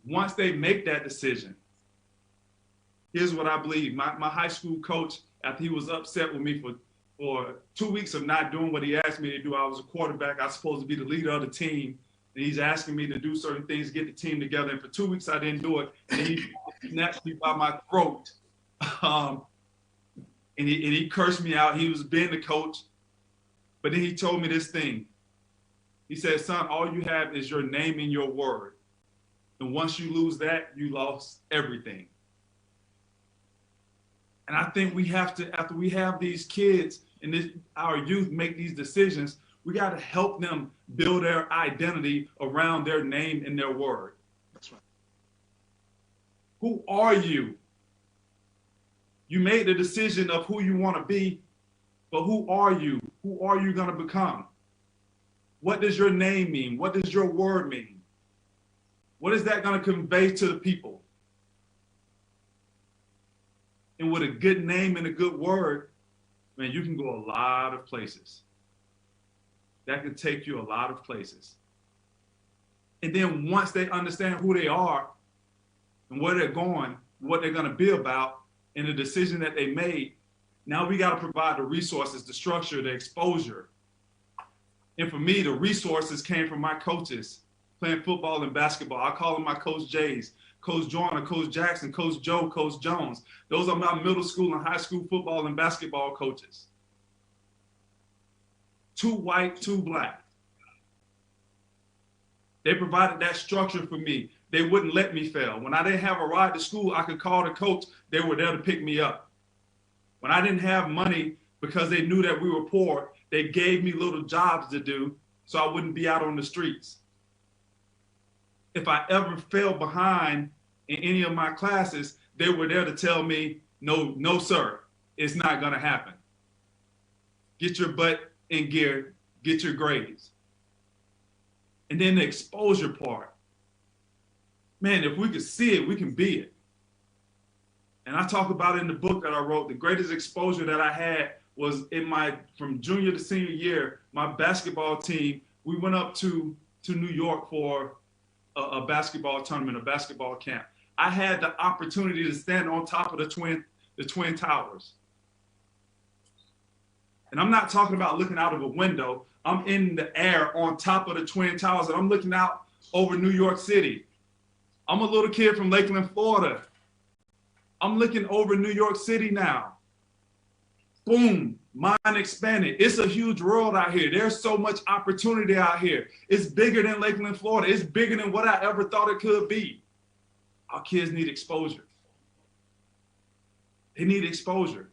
Speaker 11: Once they make that decision, here's what I believe. My high school coach, after he was upset with me for 2 weeks of not doing what he asked me to do, I was a quarterback. I was supposed to be the leader of the team. And he's asking me to do certain things, get the team together. And for 2 weeks, I didn't do it. And he snatched me by my throat. And he cursed me out. He was being the coach. But then he told me this thing. He said, son, all you have is your name and your word. And once you lose that, you lost everything. And I think we have to, after we have these kids and our youth make these decisions, we got to help them build their identity around their name and their word.
Speaker 4: That's right.
Speaker 11: Who are you? You made the decision of who you want to be, but who are you? Who are you going to become? What does your name mean? What does your word mean? What is that going to convey to the people? And with a good name and a good word, man, you can go a lot of places. That can take you a lot of places. And then once they understand who they are and where they're going, what they're going to be about, and the decision that they made, now we got to provide the resources, the structure, the exposure. And for me, the resources came from my coaches playing football and basketball. I call them my Coach J's, Coach Joyner, Coach Jackson, Coach Joe, Coach Jones. Those are my middle school and high school football and basketball coaches. 2 white, 2 black. They provided that structure for me. They wouldn't let me fail. When I didn't have a ride to school, I could call the coach. They were there to pick me up. When I didn't have money because they knew that we were poor, they gave me little jobs to do so I wouldn't be out on the streets. If I ever fell behind in any of my classes, they were there to tell me, no, sir, it's not going to happen. Get your butt in gear, get your grades. And then the exposure part. Man, if we could see it, we can be it. And I talk about it in the book that I wrote. The greatest exposure that I had was from junior to senior year, my basketball team, we went up to New York for a basketball tournament, a basketball camp. I had the opportunity to stand on top of the Twin Towers. And I'm not talking about looking out of a window. I'm in the air on top of the Twin Towers, and I'm looking out over New York City. I'm a little kid from Lakeland, Florida. I'm looking over New York City now. Boom, mind expanded. It's a huge world out here. There's so much opportunity out here. It's bigger than Lakeland, Florida. It's bigger than what I ever thought it could be. Our kids need exposure. They need exposure.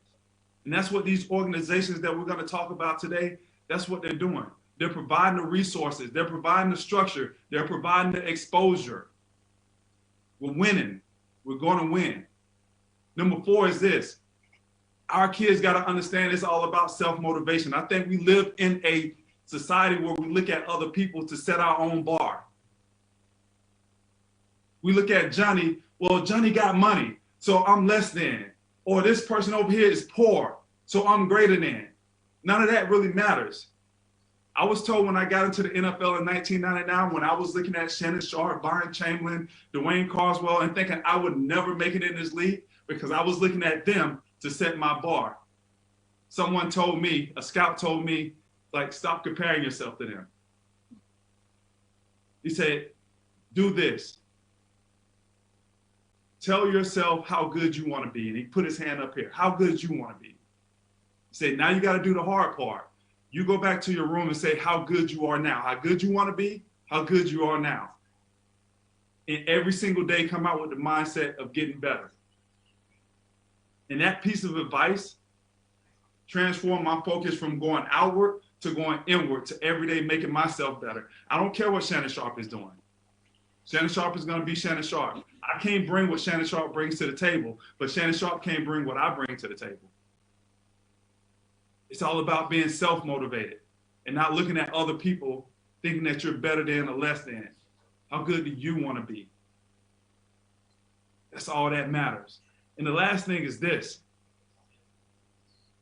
Speaker 11: And that's what these organizations that we're going to talk about today, that's what they're doing. They're providing the resources. They're providing the structure. They're providing the exposure. We're winning. We're going to win. Number 4 is this. Our kids got to understand it's all about self-motivation. I think we live in a society where we look at other people to set our own bar. We look at Johnny, well, Johnny got money, so I'm less than. Or this person over here is poor, so I'm greater than. None of that really matters. I was told when I got into the NFL in 1999, when I was looking at Shannon Sharp, Byron Chamberlain, Dwayne Carswell, and thinking I would never make it in this league because I was looking at them to set my bar. Someone told me, a scout told me, like, stop comparing yourself to them. He said, do this. Tell yourself how good you want to be. And he put his hand up here. How good you want to be. He said, now you got to do the hard part. You go back to your room and say how good you are now. How good you want to be, how good you are now. And every single day come out with the mindset of getting better. And that piece of advice transformed my focus from going outward to going inward to every day making myself better. I don't care what Shannon Sharp is doing. Shannon Sharp is going to be Shannon Sharp. I can't bring what Shannon Sharp brings to the table, but Shannon Sharp can't bring what I bring to the table. It's all about being self-motivated and not looking at other people thinking that you're better than or less than. How good do you want to be? That's all that matters. And the last thing is this.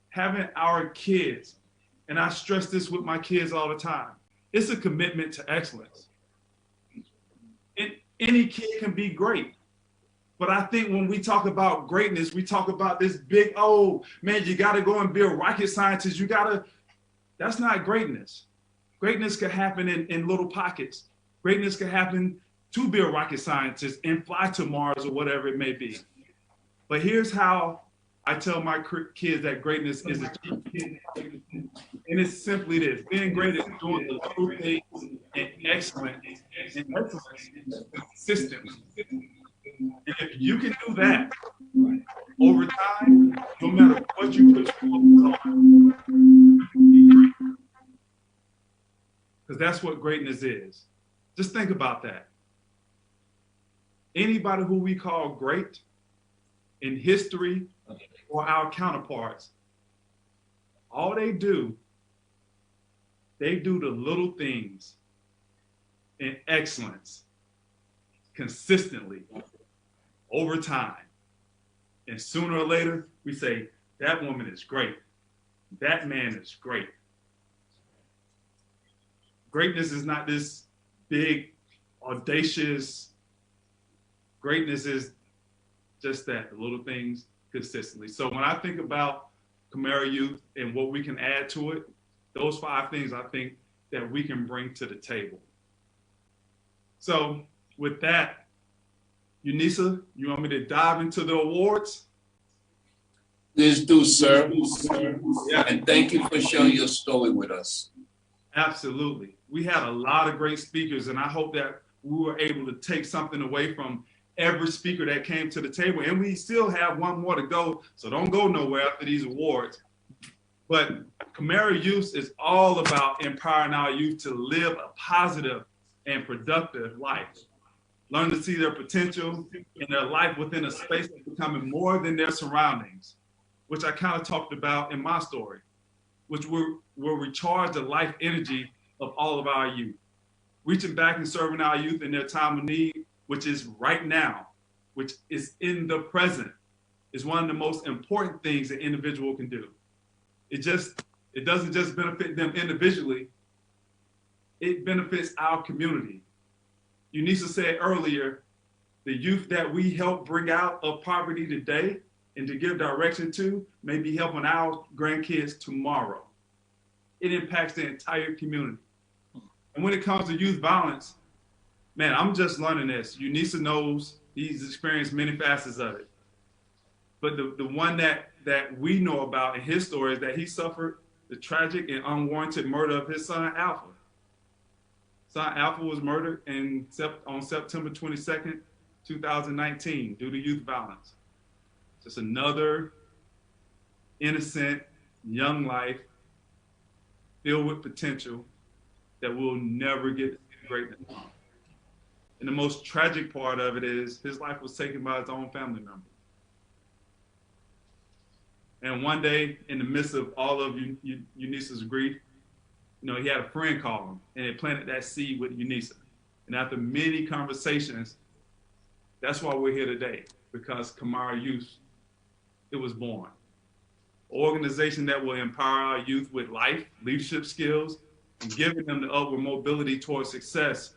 Speaker 11: Having our kids, and I stress this with my kids all the time, it's a commitment to excellence. And any kid can be great. But I think when we talk about greatness, we talk about this big, oh, man, you got to go and be a rocket scientist. That's not greatness. Greatness could happen in little pockets. Greatness could happen to be a rocket scientist and fly to Mars or whatever it may be. But here's how I tell my kids that greatness is achieved. And it's simply this. Being great is doing the little things and excellence consistently. And if you can do that over time, no matter what you put your focus on, because that's what greatness is. Just think about that. Anybody who we call great in history or our counterparts, all they do the little things in excellence consistently over time. And sooner or later, we say, that woman is great. That man is great. Greatness is not this big, audacious. Greatness is just that, the little things consistently. So when I think about Camaro Youth and what we can add to it, those 5 things I think that we can bring to the table. So with that, Unisa, you want me to dive into the awards?
Speaker 8: Please do, sir. Yeah, and thank you for sharing your story with us.
Speaker 11: Absolutely. We had a lot of great speakers, and I hope that we were able to take something away from every speaker that came to the table. And we still have one more to go, so don't go nowhere after these awards. But Camaro Youth is all about empowering our youth to live a positive and productive life. Learn to see their potential in their life within a space of becoming more than their surroundings, which I kind of talked about in my story, which will recharge the life energy of all of our youth. Reaching back and serving our youth in their time of need, which is right now, which is in the present, is one of the most important things an individual can do. It doesn't just benefit them individually, it benefits our community. Unisa said earlier, the youth that we help bring out of poverty today and to give direction to may be helping our grandkids tomorrow. It impacts the entire community. And when it comes to youth violence, Man, I'm just learning this. Unisa knows, he's experienced many facets of it. But the one that we know about in his story is that he suffered the tragic and unwarranted murder of his son, Alpha. Son Alpha was murdered on September 22nd, 2019 due to youth violence. Just another innocent, young life filled with potential that we'll never get to see the greatness of. And the most tragic part of it is his life was taken by his own family member. And one day, in the midst of all of Unisa's grief, you know, he had a friend call him, and it planted that seed with Unisa. And after many conversations, that's why we're here today, because Kamara Youth, it was born. An organization that will empower our youth with life, leadership skills, and giving them the upward mobility towards success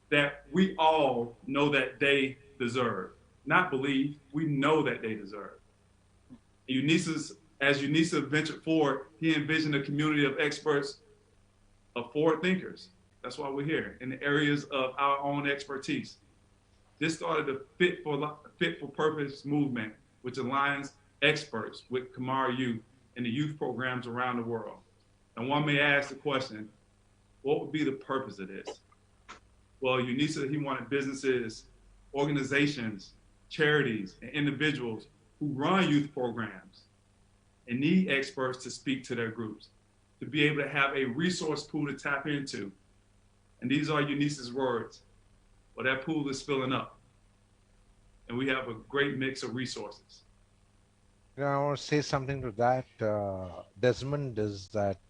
Speaker 11: that we all know that they deserve. Not believe, we know that they deserve. As Unisa ventured forward, he envisioned a community of experts, of forward thinkers. That's why we're here, in the areas of our own expertise. This started the Fit for Purpose movement, which aligns experts with Kamara Youth and the youth programs around the world. And one may ask the question, what would be the purpose of this? Well, Unisa, he wanted businesses, organizations, charities, and individuals who run youth programs and need experts to speak to their groups, to be able to have a resource pool to tap into. And these are Unisa's words. Well, that pool is filling up. And we have a great mix of resources.
Speaker 7: You know, I want to say something to that, Desmond, is that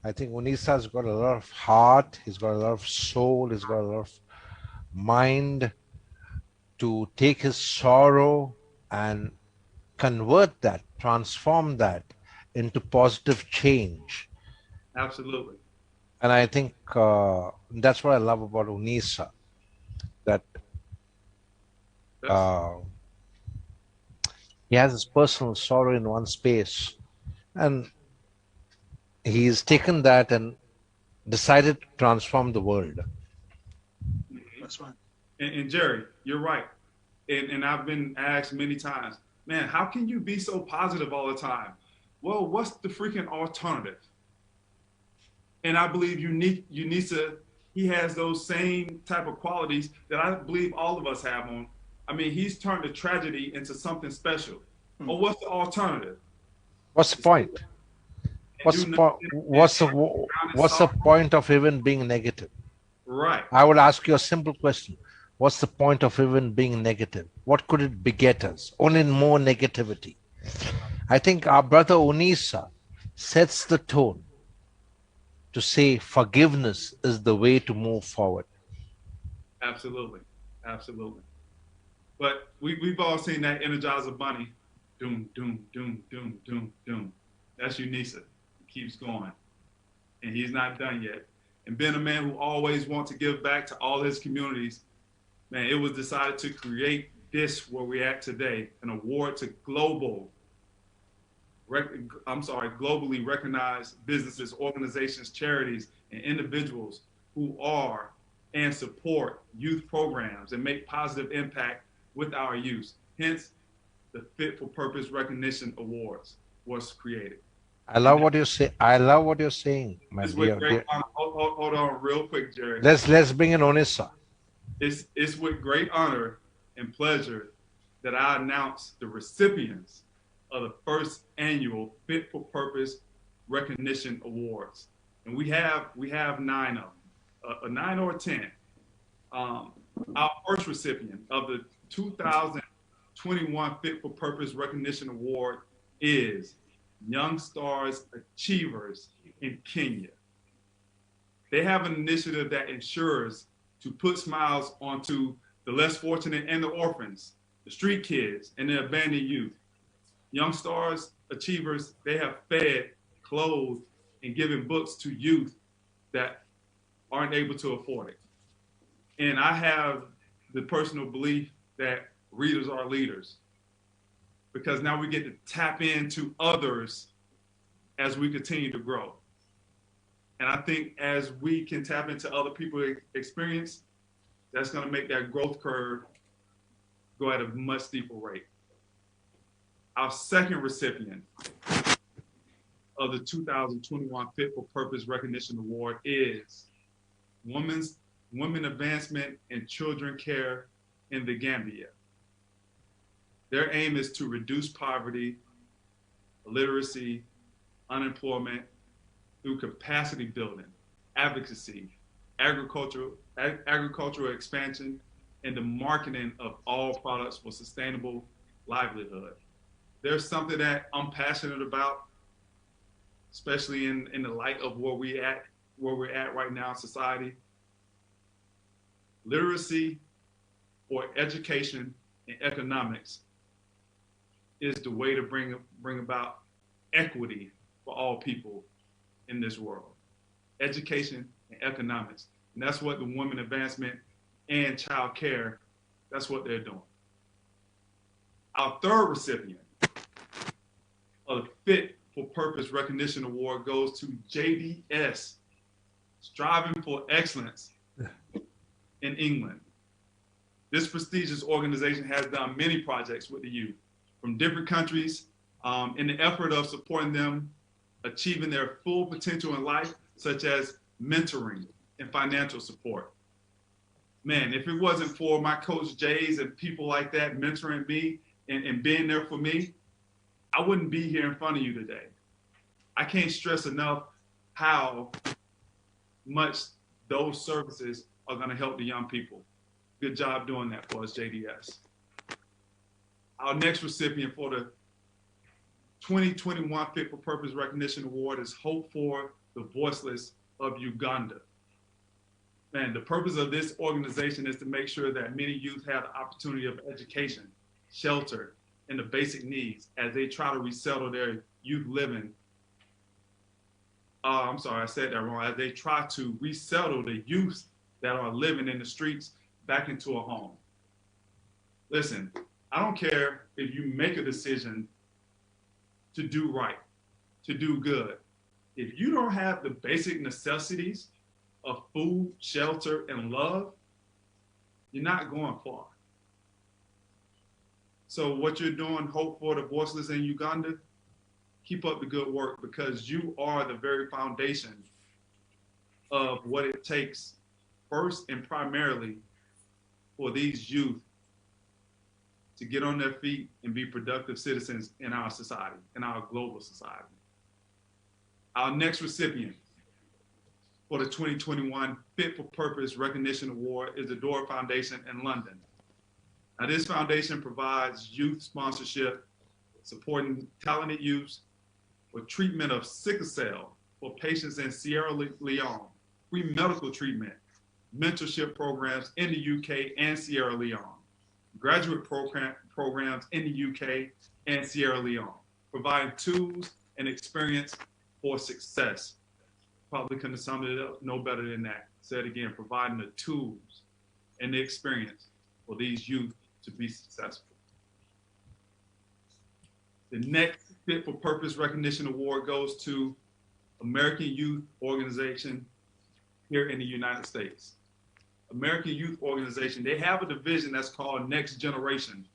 Speaker 7: I think Unisa's got a lot of heart, he's got a lot of soul, he's got a lot of mind to take his sorrow and convert that, transform that into positive change.
Speaker 11: Absolutely.
Speaker 7: And I think that's what I love about Unisa, that he has his personal sorrow in one space, and he's taken that and decided to transform the world.
Speaker 4: That's right.
Speaker 11: And Jerry, you're right. And I've been asked many times, man, how can you be so positive all the time? Well, what's the freaking alternative? And I believe Unisa, he has those same type of qualities that I believe all of us have on. I mean, he's turned a tragedy into something special. Well, what's the alternative?
Speaker 7: What's the point? What's the point of even being negative?
Speaker 11: Right.
Speaker 7: I would ask you a simple question. What's the point of even being negative? What could it beget us? Only more negativity. I think our brother Unisa sets the tone to say forgiveness is the way to move forward.
Speaker 11: Absolutely. Absolutely. But we've all seen that Energizer Bunny. Doom, doom, doom, doom, doom, doom. That's Unisa. He keeps going. And he's not done yet. And being a man who always wants to give back to all his communities, man, it was decided to create this where we're at today, an award to globally recognized businesses, organizations, charities, and individuals who are and support youth programs and make positive impact with our youth. Hence, the Fit for Purpose Recognition Awards was created.
Speaker 7: I love what you say. I love what you're saying, my dear.
Speaker 11: Hold on real quick, Jerry.
Speaker 7: Let's bring in Unisa.
Speaker 11: It's with great honor and pleasure that I announce the recipients of the first annual Fit for Purpose Recognition Awards. And we have 9 of them, a 9 or a 10. Our first recipient of the 2021 Fit for Purpose Recognition Award is Young Stars Achievers in Kenya. They have an initiative that ensures to put smiles onto the less fortunate and the orphans, the street kids, and the abandoned youth. Young Stars Achievers, they have fed, clothed, and given books to youth that aren't able to afford it. And I have the personal belief that readers are leaders, because now we get to tap into others as we continue to grow. And I think as we can tap into other people's experience, that's going to make that growth curve go at a much steeper rate. Our second recipient of the 2021 Fit for Purpose Recognition Award is Women Advancement in Children Care in the Gambia. Their aim is to reduce poverty, illiteracy, unemployment through capacity building, advocacy, agricultural expansion, and the marketing of all products for sustainable livelihood. There's something that I'm passionate about, especially in the light of where we're at right now in society. Literacy or education and economics is the way to bring about equity for all people in this world. Education and economics. And that's what the Women Advancement and Child Care, that's what they're doing. Our third recipient of the Fit for Purpose Recognition Award goes to JDS, Striving for Excellence in England. This prestigious organization has done many projects with the youth from different countries in the effort of supporting them achieving their full potential in life, such as mentoring and financial support. Man, if it wasn't for my coach Jays and people like that mentoring me and being there for me, I wouldn't be here in front of you today. I can't stress enough how much those services are going to help the young people. Good job doing that for us, JDS. Our next recipient for the 2021 Fit for Purpose Recognition Award is Hope for the Voiceless of Uganda. Man, the purpose of this organization is to make sure that many youth have the opportunity of education, shelter, and the basic needs as they try to resettle their youth living. I'm sorry, I said that wrong. As they try to resettle the youth that are living in the streets back into a home. Listen, I don't care if you make a decision to do right, to do good. If you don't have the basic necessities of food, shelter, and love, you're not going far. So what you're doing, Hope for the Voiceless in Uganda, keep up the good work, because you are the very foundation of what it takes first and primarily for these youth to get on their feet and be productive citizens in our society, in our global society. Our next recipient for the 2021 Fit for Purpose Recognition Award is the Door Foundation in London. Now, this foundation provides youth sponsorship, supporting talented youth with treatment of sickle cell for patients in Sierra Leone, free medical treatment, mentorship programs in the UK and Sierra Leone, graduate programs in the UK and Sierra Leone, providing tools and experience for success. Probably couldn't have summed it up no better than that. Say it again, providing the tools and the experience for these youth to be successful. The next Fit for Purpose Recognition Award goes to American Youth Organization here in the United States. American Youth Organization, they have a division that's called Next Generation.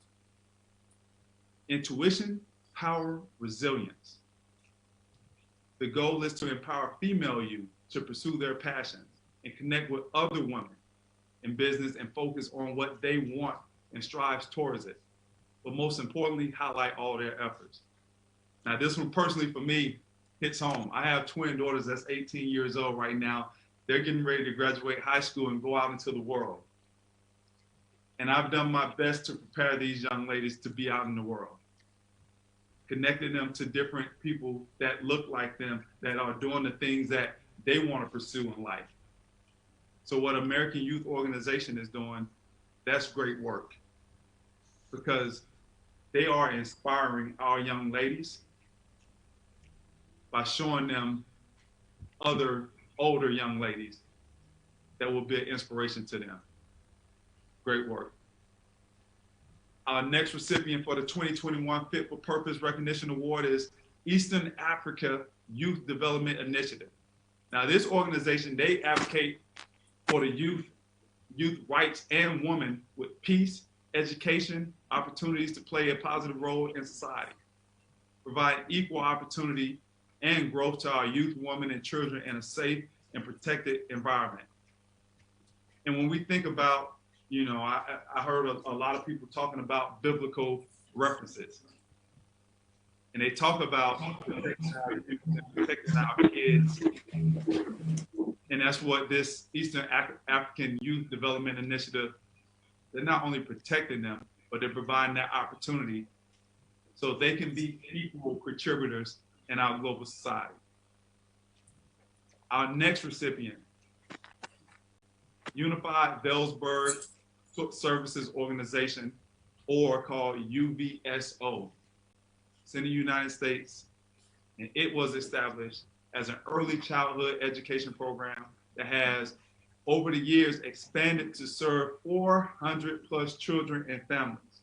Speaker 11: Intuition, Power, Resilience. The goal is to empower female youth to pursue their passions and connect with other women in business and focus on what they want and strives towards it. But most importantly, highlight all their efforts. Now, this one personally for me hits home. I have twin daughters that's 18 years old right now. They're getting ready to graduate high school and go out into the world. And I've done my best to prepare these young ladies to be out in the world, connecting them to different people that look like them, that are doing the things that they want to pursue in life. So what American Youth Organization is doing, that's great work, because they are inspiring our young ladies by showing them other older young ladies that will be an inspiration to them. Great work. Our next recipient for the 2021 Fit for Purpose Recognition Award is Eastern Africa Youth Development Initiative. Now, this organization, they advocate for the youth youth rights and women with peace, education, opportunities to play a positive role in society, provide equal opportunity and growth to our youth, women, and children in a safe and protected environment. And when we think about, you know, I heard a lot of people talking about biblical references. And they talk about protecting our kids. And that's what this Eastern African Youth Development Initiative, they're not only protecting them, but they're providing that opportunity so they can be equal contributors in our global society. Our next recipient, Unified Bellsburg Foot Services Organization, or called UVSO. It's in the United States, and it was established as an early childhood education program that has, over the years, expanded to serve 400 plus children and families.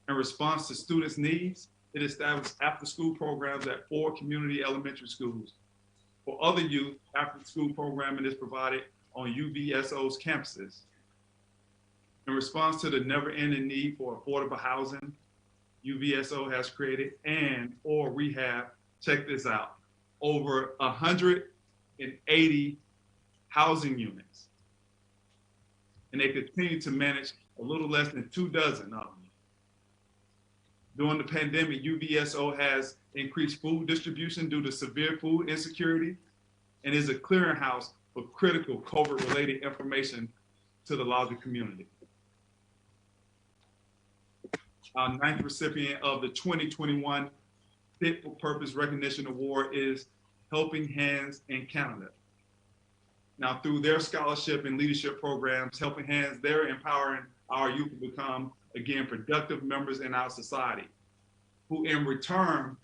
Speaker 11: In response to students' needs, it established after-school programs at 4 community elementary schools. For other youth, after-school programming is provided on UVSO's campuses. In response to the never-ending need for affordable housing, UVSO has created or rehab, check this out, over 180 housing units. And they continue to manage a little less than 24 of them. During the pandemic, UVSO has increased food distribution due to severe food insecurity and is a clearinghouse for critical COVID-related information to the larger community. Our 9th recipient of the 2021 Fit for Purpose Recognition Award is Helping Hands in Canada. Now, through their scholarship and leadership programs, Helping Hands, they're empowering our youth to become, again, productive members in our society, who in return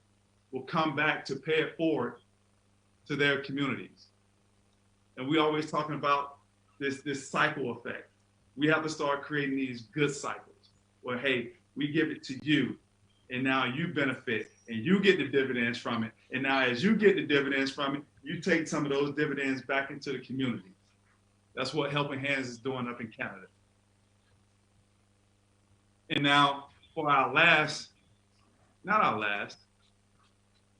Speaker 11: will come back to pay it forward to their communities. And we always talking about this cycle effect. We have to start creating these good cycles where, hey, we give it to you, and now you benefit, and you get the dividends from it. And now as you get the dividends from it, you take some of those dividends back into the community. That's what Helping Hands is doing up in Canada. And now for our last, not our last,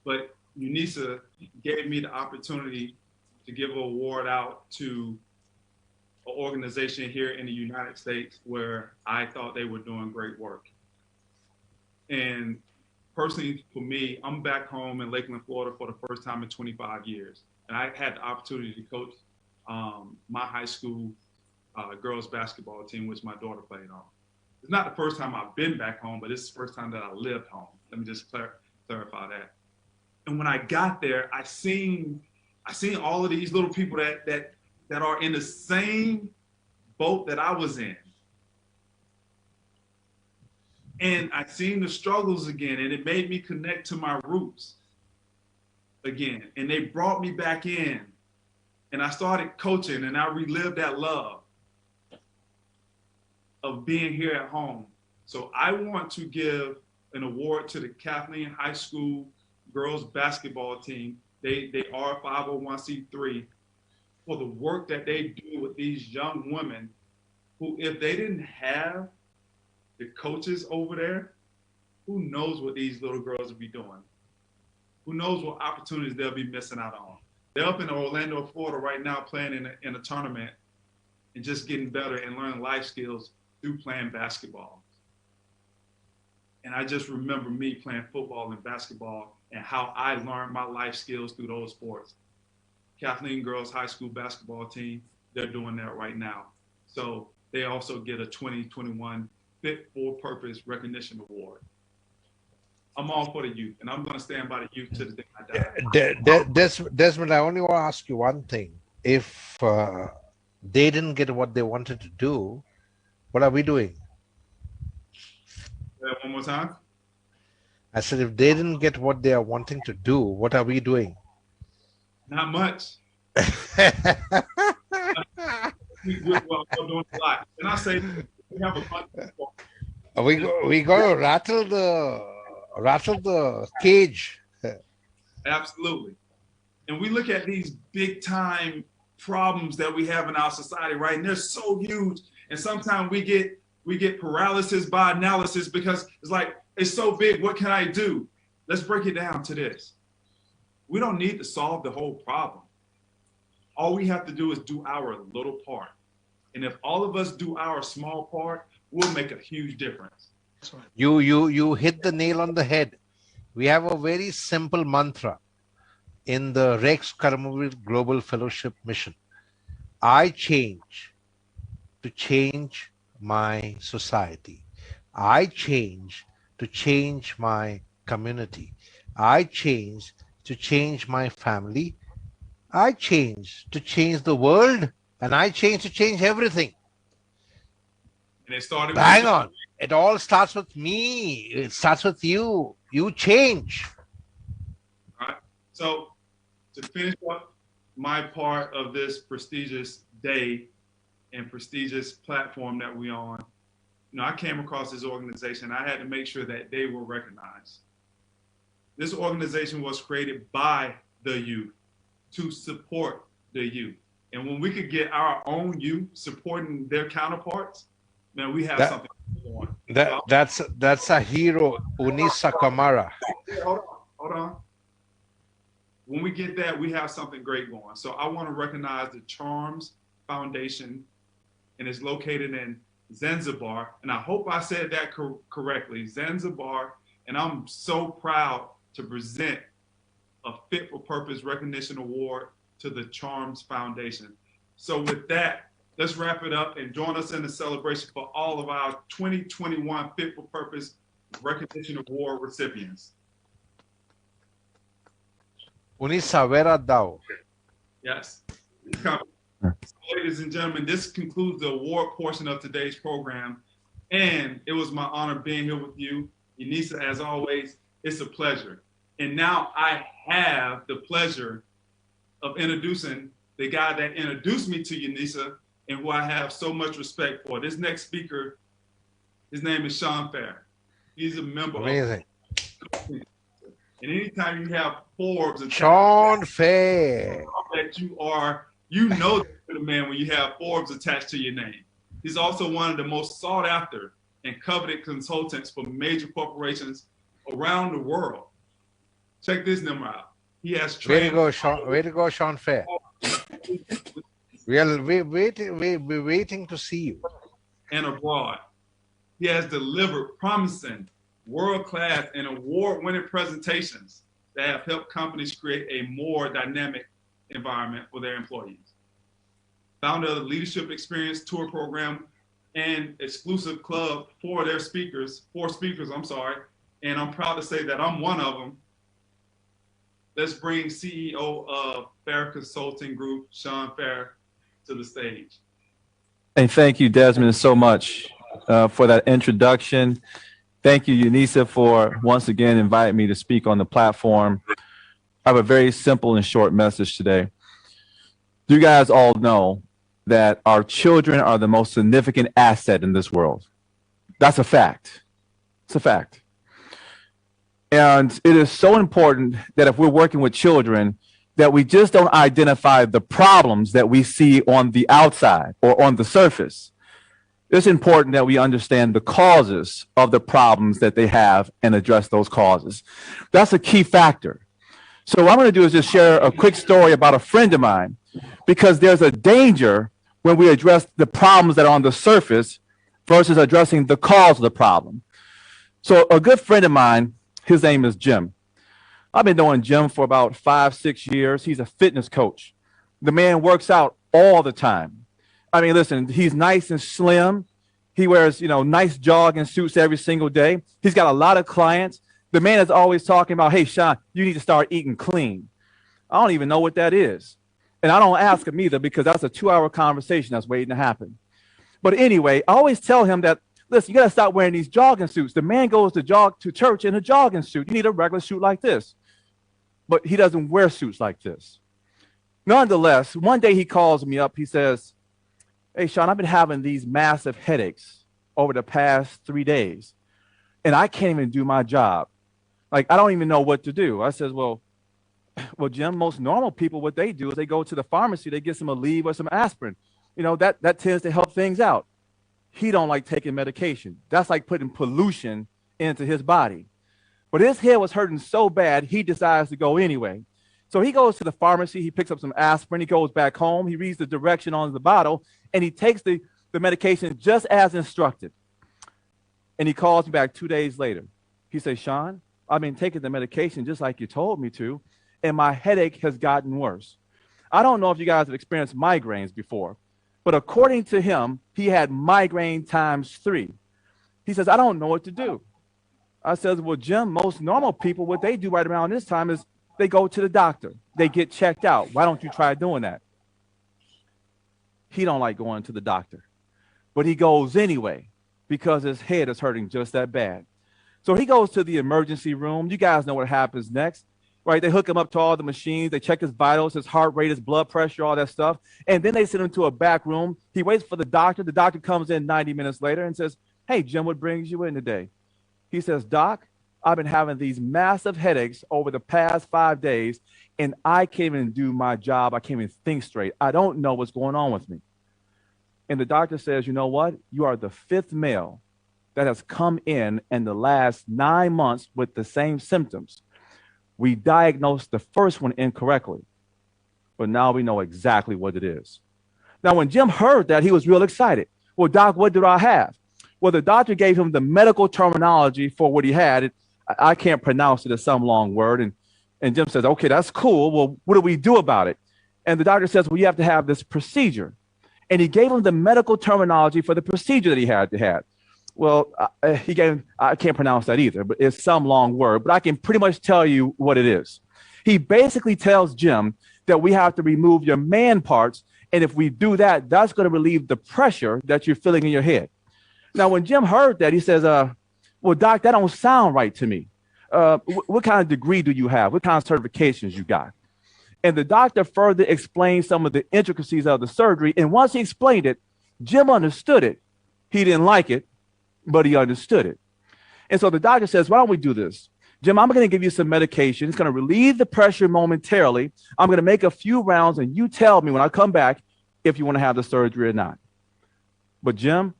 Speaker 11: but UNISA gave me the opportunity to give an award out to an organization here in the United States where I thought they were doing great work. And personally, for me, I'm back home in Lakeland, Florida for the first time in 25 years. And I had the opportunity to coach my high school girls basketball team, which my daughter played on. It's not the first time I've been back home, but it's the first time that I lived home. Let me just clarify that. And when I got there, I seen all of these little people that are in the same boat that I was in. And I seen the struggles again, and it made me connect to my roots again. And they brought me back in, and I started coaching, and I relived that love of being here at home. So I want to give an award to the Kathleen High School girls basketball team. They are 501c3 for the work that they do with these young women who, if they didn't have the coaches over there, who knows what these little girls will be doing? Who knows what opportunities they'll be missing out on? They're up in Orlando, Florida right now playing in a tournament and just getting better and learning life skills through playing basketball. And I just remember me playing football and basketball and how I learned my life skills through those sports. Kathleen Girls High School basketball team, they're doing that right now. So they also get a 2021 Fit for Purpose Recognition Award. I'm all for the youth, and I'm going to stand by the youth to the day I die.
Speaker 7: Desmond, I only want to ask you one thing. If they didn't get what they wanted to do, what are we doing?
Speaker 11: One more time.
Speaker 7: I said, if they didn't get what they are wanting to do, what are we doing?
Speaker 11: Not much. We're doing a lot. And I say, we have a bunch of
Speaker 7: we got to rattle the cage.
Speaker 11: Absolutely. And we look at these big time problems that we have in our society, right? And they're so huge. And sometimes we get paralysis by analysis because it's like, it's so big, what can I do? Let's break it down to this. We don't need to solve the whole problem. All we have to do is do our little part. And if all of us do our small part, we'll make a huge difference.
Speaker 7: You hit the nail on the head. We have a very simple mantra in the Rex Karmavir Global Fellowship Mission. I change to change my society. I change to change my community. I change to change my family. I change to change the world, and I change to change everything.
Speaker 11: And it started.
Speaker 7: Bang on. It all starts with me. It starts with you. You change.
Speaker 11: All right. So to finish up my part of this prestigious day and prestigious platform that we're on, I came across this organization. I had to make sure that they were recognized. This organization was created by the youth to support the youth. And when we could get our own youth supporting their counterparts, man, we have something going on.
Speaker 7: That's a hero, Unisa Kamara.
Speaker 11: Hold on. When we get that, we have something great going. So I want to recognize the Charms Foundation, and it's located in Zanzibar. And I hope I said that correctly, Zanzibar. And I'm so proud to present a Fit for Purpose Recognition Award to the Charms Foundation. So with that, let's wrap it up and join us in the celebration for all of our 2021 Fit for Purpose Recognition Award recipients.
Speaker 7: Unisa, where art thou?
Speaker 11: Yes. Ladies and gentlemen, this concludes the award portion of today's program. And it was my honor being here with you. Unisa, as always, it's a pleasure. And now I have the pleasure of introducing the guy that introduced me to Unisa and who I have so much respect for. This next speaker, his name is Sean Fair. He's a member
Speaker 7: Amazing.
Speaker 11: And anytime you have Forbes and
Speaker 7: Sean Fair,
Speaker 11: that you know the man when you have Forbes attached to your name. He's also one of the most sought after and coveted consultants for major corporations around the world. Check this number out. He has trained.
Speaker 7: Way to go, Sean Fair. We're waiting to see you.
Speaker 11: And abroad. He has delivered promising, world-class, and award-winning presentations that have helped companies create a more dynamic environment for their employees. Founder of the Leadership Experience Tour Program and exclusive club for their speakers, and I'm proud to say that I'm one of them. Let's bring CEO of Fair Consulting Group, Sean Fair, to the stage.
Speaker 12: And thank you, Desmond, so much for that introduction. Thank you, Unisa, for once again inviting me to speak on the platform. I have a very simple and short message today. You guys all know that our children are the most significant asset in this world. That's a fact. It's a fact. And it is so important that if we're working with children, that we just don't identify the problems that we see on the outside or on the surface. It's important that we understand the causes of the problems that they have and address those causes. That's a key factor. So what I'm going to do is just share a quick story about a friend of mine, because there's a danger when we address the problems that are on the surface versus addressing the cause of the problem. So a good friend of mine, his name is Jim. I've been knowing Jim for about 5-6 years. He's a fitness coach. The man works out all the time. I mean, listen, he's nice and slim. He wears, nice jogging suits every single day. He's got a lot of clients. The man is always talking about, hey, Sean, you need to start eating clean. I don't even know what that is. And I don't ask him either, because that's a 2-hour conversation that's waiting to happen. But anyway, I always tell him that, listen, you got to stop wearing these jogging suits. The man goes to church in a jogging suit. You need a regular suit like this. But he doesn't wear suits like this. Nonetheless, one day he calls me up. He says, hey, Sean, I've been having these massive headaches over the past 3 days, and I can't even do my job. Like, I don't even know what to do. I says, well, Jim, most normal people, what they do is they go to the pharmacy, they get some Aleve or some aspirin. That tends to help things out. he don't like taking medication. That's like putting pollution into his body. But his head was hurting so bad, he decides to go anyway. So he goes to the pharmacy, he picks up some aspirin, he goes back home, he reads the direction on the bottle, and he takes the medication just as instructed. And he calls me back 2 days later. He says, Sean, I've been taking the medication just like you told me to, and my headache has gotten worse. I don't know if you guys have experienced migraines before, but according to him, he had migraine ×3. He says, I don't know what to do. I says, well, Jim, most normal people, what they do right around this time is they go to the doctor. They get checked out. Why don't you try doing that? He don't like going to the doctor, but he goes anyway because his head is hurting just that bad. So he goes to the emergency room. You guys know what happens next, right? They hook him up to all the machines. They check his vitals, his heart rate, his blood pressure, all that stuff. And then they send him to a back room. He waits for the doctor. The doctor comes in 90 minutes later and says, hey, Jim, what brings you in today? He says, Doc, I've been having these massive headaches over the past 5 days, and I can't even do my job. I can't even think straight. I don't know what's going on with me. And the doctor says, you know what? You are the 5th male that has come in the last 9 months with the same symptoms. We diagnosed the first one incorrectly, but now we know exactly what it is. Now, when Jim heard that, he was real excited. Well, Doc, what do I have? Well, the doctor gave him the medical terminology for what he had. I can't pronounce it as some long word. And Jim says, okay, that's cool. Well, what do we do about it? And the doctor says, well, you have to have this procedure. And he gave him the medical terminology for the procedure that he had to have. Well, I can't pronounce that either, but it's some long word, but I can pretty much tell you what it is. He basically tells Jim that we have to remove your man parts. And if we do that, that's going to relieve the pressure that you're feeling in your head. Now, when Jim heard that, he says, well, Doc, that don't sound right to me. What kind of degree do you have? What kind of certifications you got? And the doctor further explained some of the intricacies of the surgery. And once he explained it, Jim understood it. He didn't like it, but he understood it. And so the doctor says, why don't we do this? Jim, I'm going to give you some medication. It's going to relieve the pressure momentarily. I'm going to make a few rounds, and you tell me when I come back if you want to have the surgery or not. But Jim,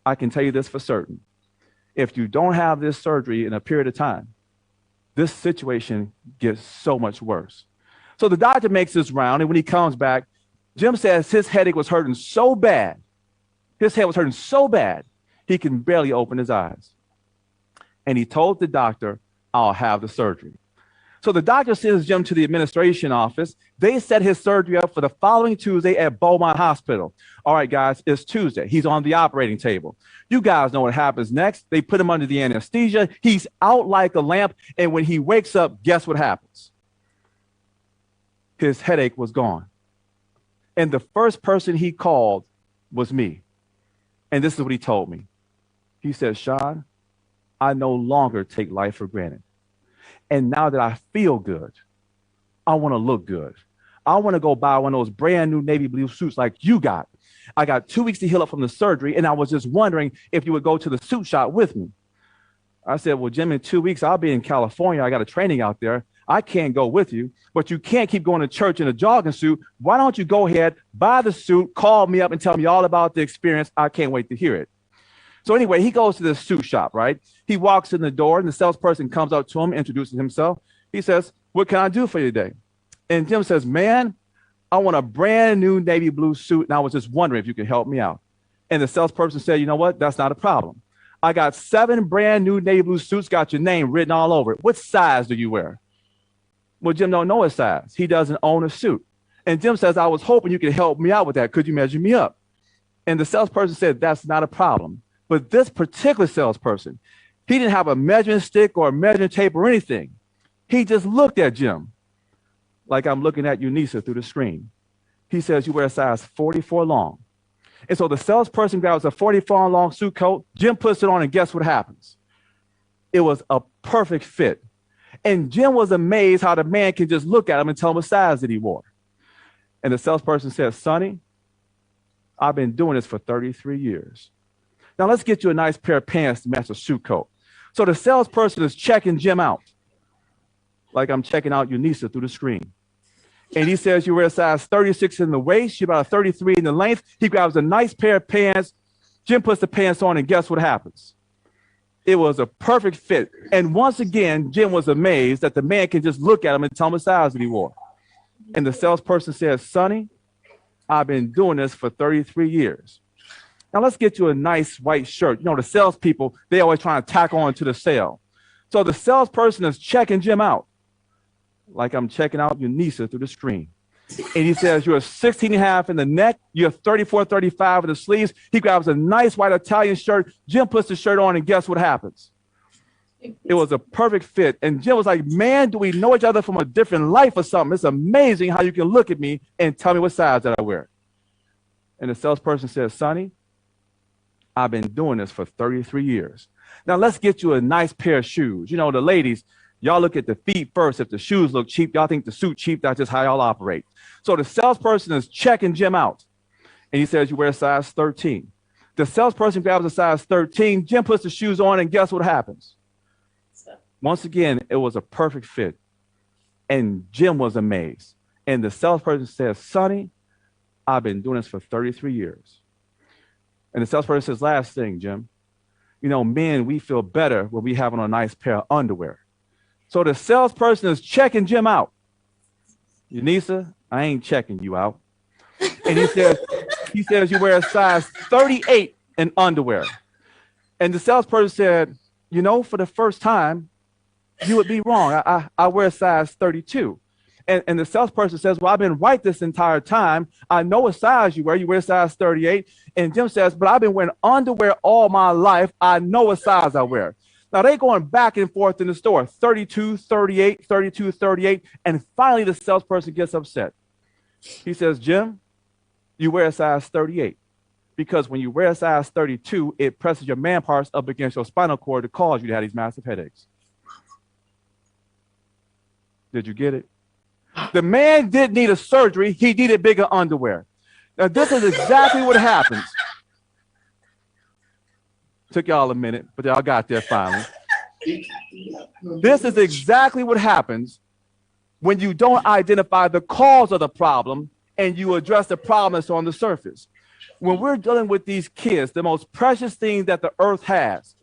Speaker 12: I can tell you this for certain. If you don't have this surgery in a period of time, this situation gets so much worse. So the doctor makes this round, and when he comes back, Jim says his headache was hurting so bad. His head was hurting so bad, he can barely open his eyes. And he told the doctor, I'll have the surgery. So the doctor sends Jim to the administration office. They set his surgery up for the following Tuesday at Beaumont Hospital. All right, guys, it's Tuesday. He's on the operating table. You guys know what happens next. They put him under the anesthesia. He's out like a lamp. And when he wakes up, guess what happens? His headache was gone. And the first person he called was me. And this is what he told me. He said, Sean, I no longer take life for granted. And now that I feel good, I want to look good. I want to go buy one of those brand new navy blue suits like you got. I got 2 weeks to heal up from the surgery, and I was just wondering if you would go to the suit shop with me. I said, well, Jim, in 2 weeks, I'll be in California. I got a training out there. I can't go with you, but you can't keep going to church in a jogging suit. Why don't you go ahead, buy the suit, call me up and tell me all about the experience. I can't wait to hear it. So anyway, he goes to the suit shop, right? He walks in the door, and the salesperson comes up to him, introduces himself. He says, what can I do for you today? And Jim says, man, I want a brand new navy blue suit, and I was just wondering if you could help me out. And the salesperson said, you know what? That's not a problem. I got 7 brand new navy blue suits, got your name written all over it. What size do you wear? Well, Jim don't know his size. He doesn't own a suit. And Jim says, I was hoping you could help me out with that. Could you measure me up? And the salesperson said, that's not a problem. But this particular salesperson, he didn't have a measuring stick or a measuring tape or anything. He just looked at Jim like I'm looking at Eunice through the screen. He says, you wear a size 44 long. And so the salesperson grabs a 44 long suit coat. Jim puts it on, and guess what happens? It was a perfect fit. And Jim was amazed how the man can just look at him and tell him what size that he wore. And the salesperson says, Sonny, I've been doing this for 33 years. Now let's get you a nice pair of pants to match a suit coat. So the salesperson is checking Jim out like I'm checking out Eunice through the screen. And he says you wear a size 36 in the waist, you're about a 33 in the length. He grabs a nice pair of pants, Jim puts the pants on, and guess what happens? It was a perfect fit. And once again, Jim was amazed that the man can just look at him and tell him the size that he wore. And the salesperson says, Sonny, I've been doing this for 33 years. Now let's get you a nice white shirt. You know, the salespeople, they always try to tack on to the sale. So the salesperson is checking Jim out, like I'm checking out Unisa through the screen. And he says, you're a 16.5 in the neck, you're 34, 35 in the sleeves. He grabs a nice white Italian shirt. Jim puts the shirt on, and guess what happens? It was a perfect fit. And Jim was like, man, do we know each other from a different life or something? It's amazing how you can look at me and tell me what size that I wear. And the salesperson says, Sonny, I've been doing this for 33 years. Now let's get you a nice pair of shoes. You know, the ladies, y'all look at the feet first. If the shoes look cheap, y'all think the suit cheap. That's just how y'all operate. So the salesperson is checking Jim out. And he says, you wear a size 13. The salesperson grabs a size 13. Jim puts the shoes on, and guess what happens? Once again, it was a perfect fit. And Jim was amazed. And the salesperson says, Sonny, I've been doing this for 33 years. And the salesperson says, last thing, Jim, you know, men, we feel better when we have on a nice pair of underwear. So the salesperson is checking Jim out. Unisa, I ain't checking you out. And he says, you wear a size 38 in underwear. And the salesperson said, you know, for the first time, you would be wrong. I wear a size 32. And the salesperson says, well, I've been right this entire time. I know what size you wear. You wear a size 38. And Jim says, but I've been wearing underwear all my life. I know what size I wear. Now, they're going back and forth in the store, 32, 38, 32, 38. And finally, the salesperson gets upset. He says, Jim, you wear a size 38. Because when you wear a size 32, it presses your man parts up against your spinal cord to cause you to have these massive headaches. Did you get it? The man didn't need a surgery. He needed bigger underwear. Now, this is exactly what happens. Took y'all a minute, but y'all got there finally. This is exactly what happens when you don't identify the cause of the problem and you address the problem that's on the surface. When we're dealing with these kids, the most precious thing that the earth has,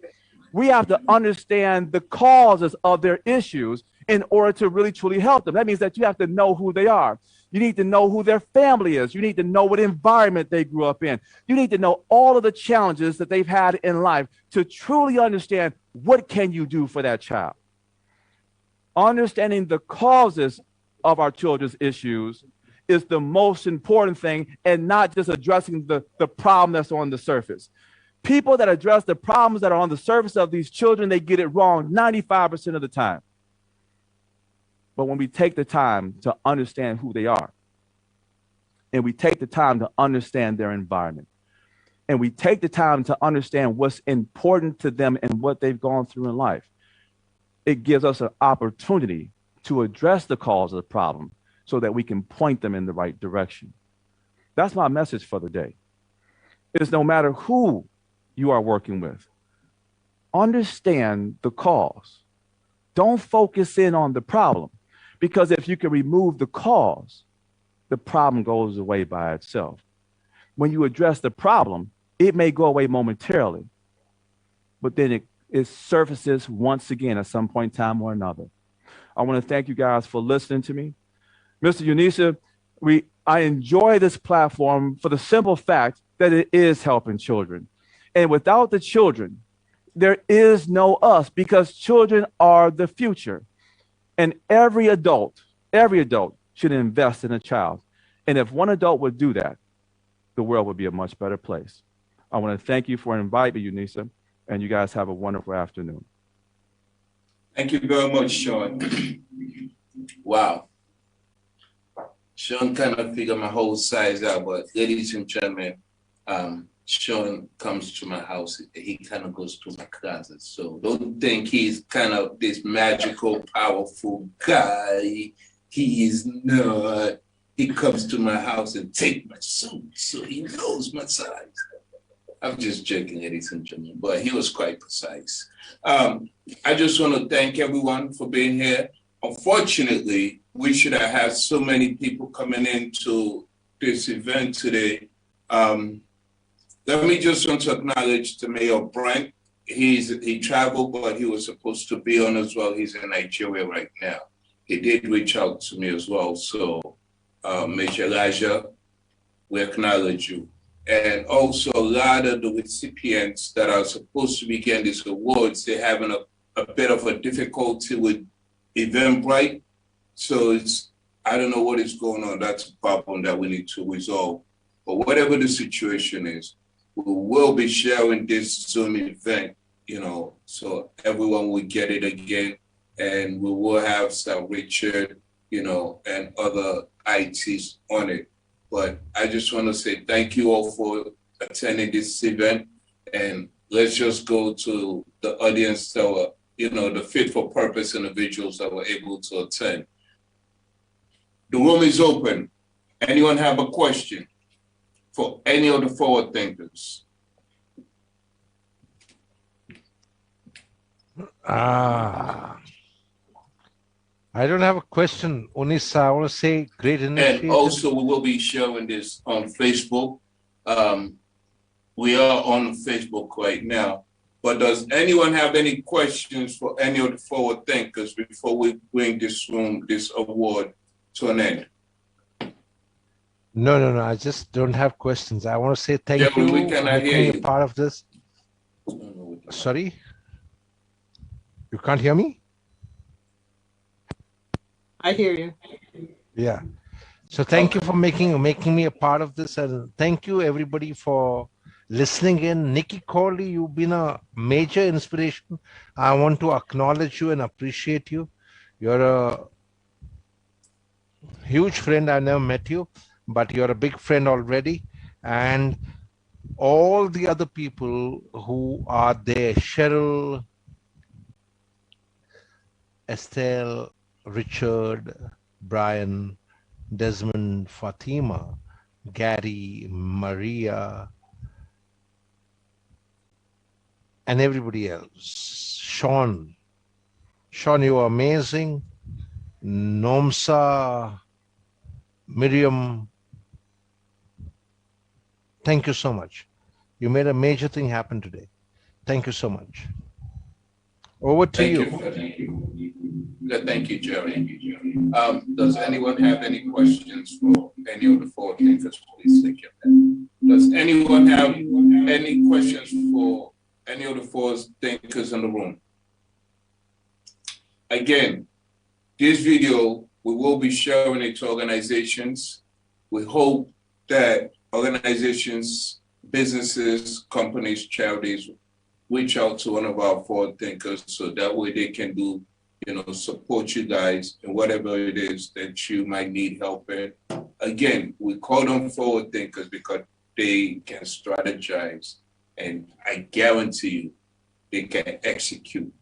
Speaker 12: we have to understand the causes of their issues in order to really, truly help them. That means that you have to know who they are. You need to know who their family is. You need to know what environment they grew up in. You need to know all of the challenges that they've had in life to truly understand what can you do for that child. Understanding the causes of our children's issues is the most important thing, and not just addressing the problem that's on the surface. People that address the problems that are on the surface of these children, they get it wrong 95% of the time. But when we take the time to understand who they are, and we take the time to understand their environment, and we take the time to understand what's important to them and what they've gone through in life, it gives us an opportunity to address the cause of the problem so that we can point them in the right direction. That's my message for the day. Is no matter who you are working with, understand the cause. Don't focus in on the problem, because if you can remove the cause, the problem goes away by itself. When you address the problem, it may go away momentarily, but then it surfaces once again at some point in time or another. I want to thank you guys for listening to me. Mr. Unisa, I enjoy this platform for the simple fact that it is helping children. And without the children, there is no us, because children are the future. And every adult should invest in a child. And if one adult would do that, the world would be a much better place. I want to thank you for inviting me, Unisa, and you guys have a wonderful afternoon.
Speaker 8: Thank you very much, Sean. Wow. Sean kind of figured my whole size out, but ladies and gentlemen, Sean comes to my house. He kind of goes to my closet. So don't think he's kind of this magical, powerful guy. He is not. He comes to my house and takes my suit, so he knows my size. I'm just joking, ladies and gentlemen, but he was quite precise. I just want to thank everyone for being here. Unfortunately, we should have had so many people coming into this event today. Let me just want to acknowledge to Mayor Brent. He traveled, but he was supposed to be on as well. He's in Nigeria right now. He did reach out to me as well. So, Major Elijah, we acknowledge you. And also a lot of the recipients that are supposed to be getting these awards, they're having a bit of a difficulty with Eventbrite. So I don't know what is going on. That's a problem that we need to resolve. But whatever the situation is, we will be sharing this Zoom event, so everyone will get it again. And we will have Sir Richard, and other ITs on it. But I just want to say thank you all for attending this event. And let's just go to the audience that were, the fit for purpose individuals that were able to attend. The room is open. Anyone have a question for any of the forward thinkers?
Speaker 7: I don't have a question. Unisa, I want to say great initiative.
Speaker 8: And also we will be sharing this on Facebook. We are on Facebook right now. But does anyone have any questions for any of the forward thinkers before we bring this award to an end?
Speaker 7: No. I just don't have questions. I want to say thank you
Speaker 8: we cannot
Speaker 7: for
Speaker 8: hear
Speaker 7: being
Speaker 8: you.
Speaker 7: a part of this. Sorry? You can't hear me?
Speaker 5: I hear you.
Speaker 7: Yeah. So thank you for making me a part of this, and thank you everybody for listening in. Nikki Corley, you've been a major inspiration. I want to acknowledge you and appreciate you. You're a huge friend. I never met you, but you're a big friend already. And all the other people who are there, Cheryl, Estelle, Richard, Brian, Desmond, Fatima, Gary, Maria, and everybody else. Sean, you are amazing. Nomsa, Miriam, thank you so much. You made a major thing happen today. Thank you so much. Over to you.
Speaker 8: Thank you. Thank you, Jerry. Does anyone have any questions for any of the forward thinkers? Please take your hand. Does anyone have any questions for any of the forward thinkers in the room? Again, this video, we will be sharing it to organizations. We hope that organizations, businesses, companies, charities reach out to one of our forward thinkers so that way they can do, support you guys in whatever it is that you might need help in. Again, we call them forward thinkers because they can strategize, and I guarantee you they can execute.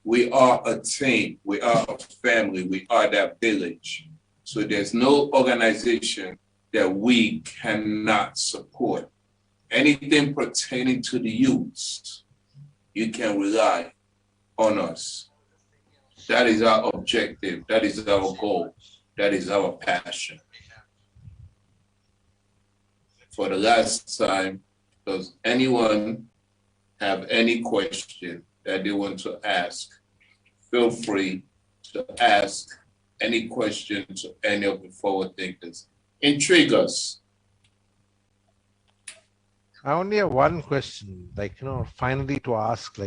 Speaker 8: We are a team, we are a family, we are that village. So there's no organization that we cannot support. Anything pertaining to the youths, you can rely on us. That is our objective, that is our goal, that is our passion. For the last time, does anyone have any question that they want to ask? Feel free to ask any question to any of the forward thinkers. Intrigue us.
Speaker 7: I only have one question, finally to ask,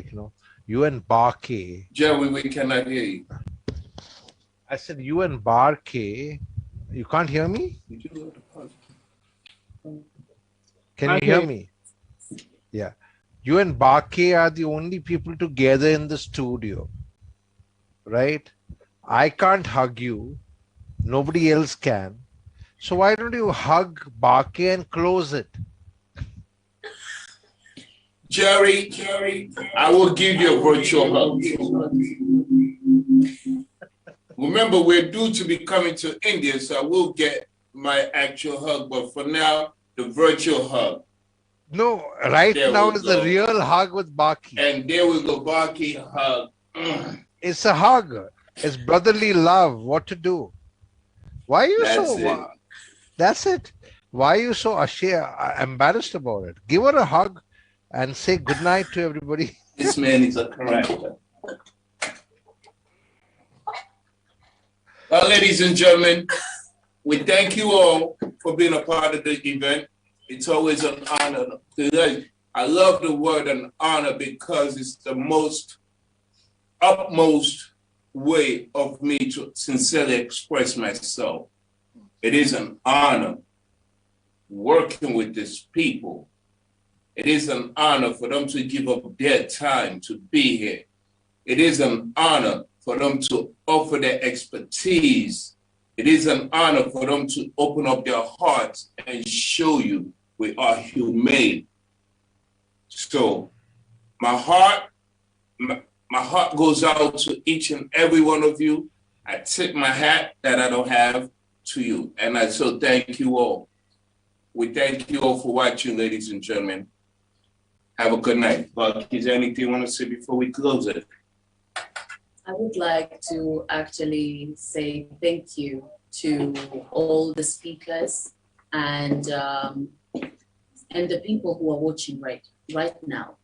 Speaker 7: you and Barkey.
Speaker 8: Jerry, we cannot hear you.
Speaker 7: I said, you and Barkey, you can't hear me? Can you hear me? Yeah. You and Barkey are the only people together in the studio, right? I can't hug you. Nobody else can. So why don't you hug Barkey and close it?
Speaker 8: Jerry, I will give you a virtual hug. Remember, we're due to be coming to India, so I will get my actual hug. But for now, the virtual hug.
Speaker 7: No, right now is the real hug with Barkey.
Speaker 8: And there we go, Barkey hug.
Speaker 7: It's a hug. It's brotherly love. What to do? Why are you
Speaker 8: That's
Speaker 7: so?
Speaker 8: it.
Speaker 7: That's it. Why are you so embarrassed about it? Give her a hug and say good night to everybody.
Speaker 8: This man is a character. Well, ladies and gentlemen, we thank you all for being a part of the event. It's always an honor. I love the word an honor because it's the utmost way of me to sincerely express myself. It is an honor working with these people. It is an honor for them to give up their time to be here. It is an honor for them to offer their expertise. It is an honor for them to open up their hearts and show you we are humane. So my heart goes out to each and every one of you. I tip my hat that I don't have to you. And I so thank you all. We thank you all for watching, ladies and gentlemen. Have a good night. Buck, is there anything you want to say before we close it?
Speaker 1: I would like to actually say thank you to all the speakers and the people who are watching right now,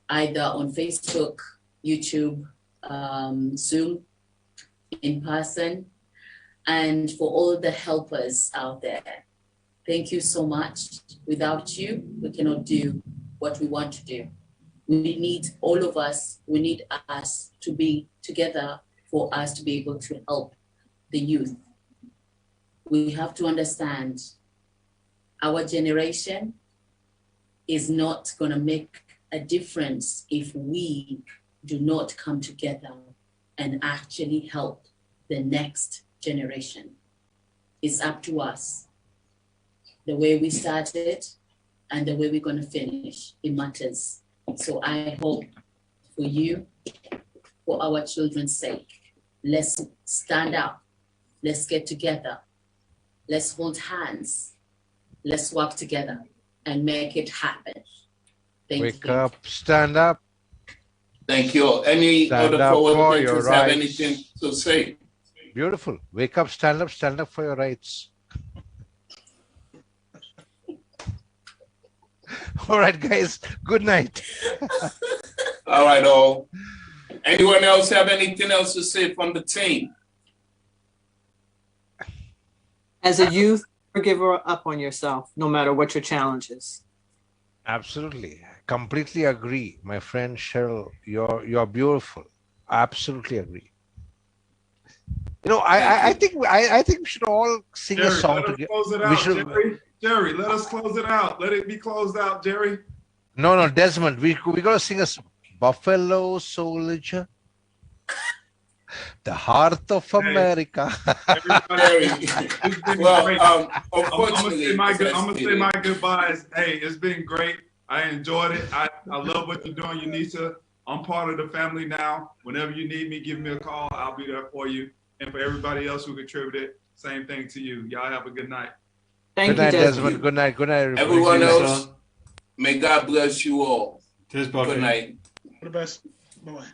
Speaker 1: either on Facebook, YouTube, Zoom, in person, and for all the helpers out there. Thank you so much. Without you, we cannot do what we want to do. We need all of us, we need us to be together for us to be able to help the youth. We have to understand our generation is not going to make a difference if we do not come together and actually help the next generation. It's up to us. The way we started and the way we're going to finish, it matters. So I hope for you, for our children's sake, let's stand up, let's get together, let's hold hands, let's work together and make it happen. Thank you.
Speaker 7: Wake up, stand up.
Speaker 8: Thank you all. Any
Speaker 7: Stand
Speaker 8: other
Speaker 7: up
Speaker 8: forward
Speaker 7: for
Speaker 8: thinkers
Speaker 7: your
Speaker 8: have
Speaker 7: rights.
Speaker 8: anything to say?
Speaker 7: Beautiful. Wake up, stand up for your rights. All right, guys. Good night.
Speaker 8: All right, all. Anyone else have anything else to say from the team?
Speaker 5: As a youth, never give up on yourself, no matter what your challenge is.
Speaker 7: Absolutely. Completely agree. My friend Cheryl, you're beautiful. Absolutely agree. You know, I think we should all sing a song together.
Speaker 11: Close it out, Jerry, let us close it out. Let it be closed out, Jerry.
Speaker 7: No, Desmond, we gotta sing a Buffalo Soldier, the heart of America.
Speaker 8: Well,
Speaker 11: unfortunately, I'm gonna say my goodbyes. Hey, it's been great. I enjoyed it. I love what you're doing, Unisa. I'm part of the family now. Whenever you need me, give me a call. I'll be there for you. And for everybody else who contributed, same thing to you. Y'all have a good night.
Speaker 5: Thank
Speaker 7: you, Desmond. Good night. Good night, everybody.
Speaker 8: Everyone else, may God bless you all.
Speaker 11: Cheers,
Speaker 8: Good night.
Speaker 4: All the best. Bye-bye.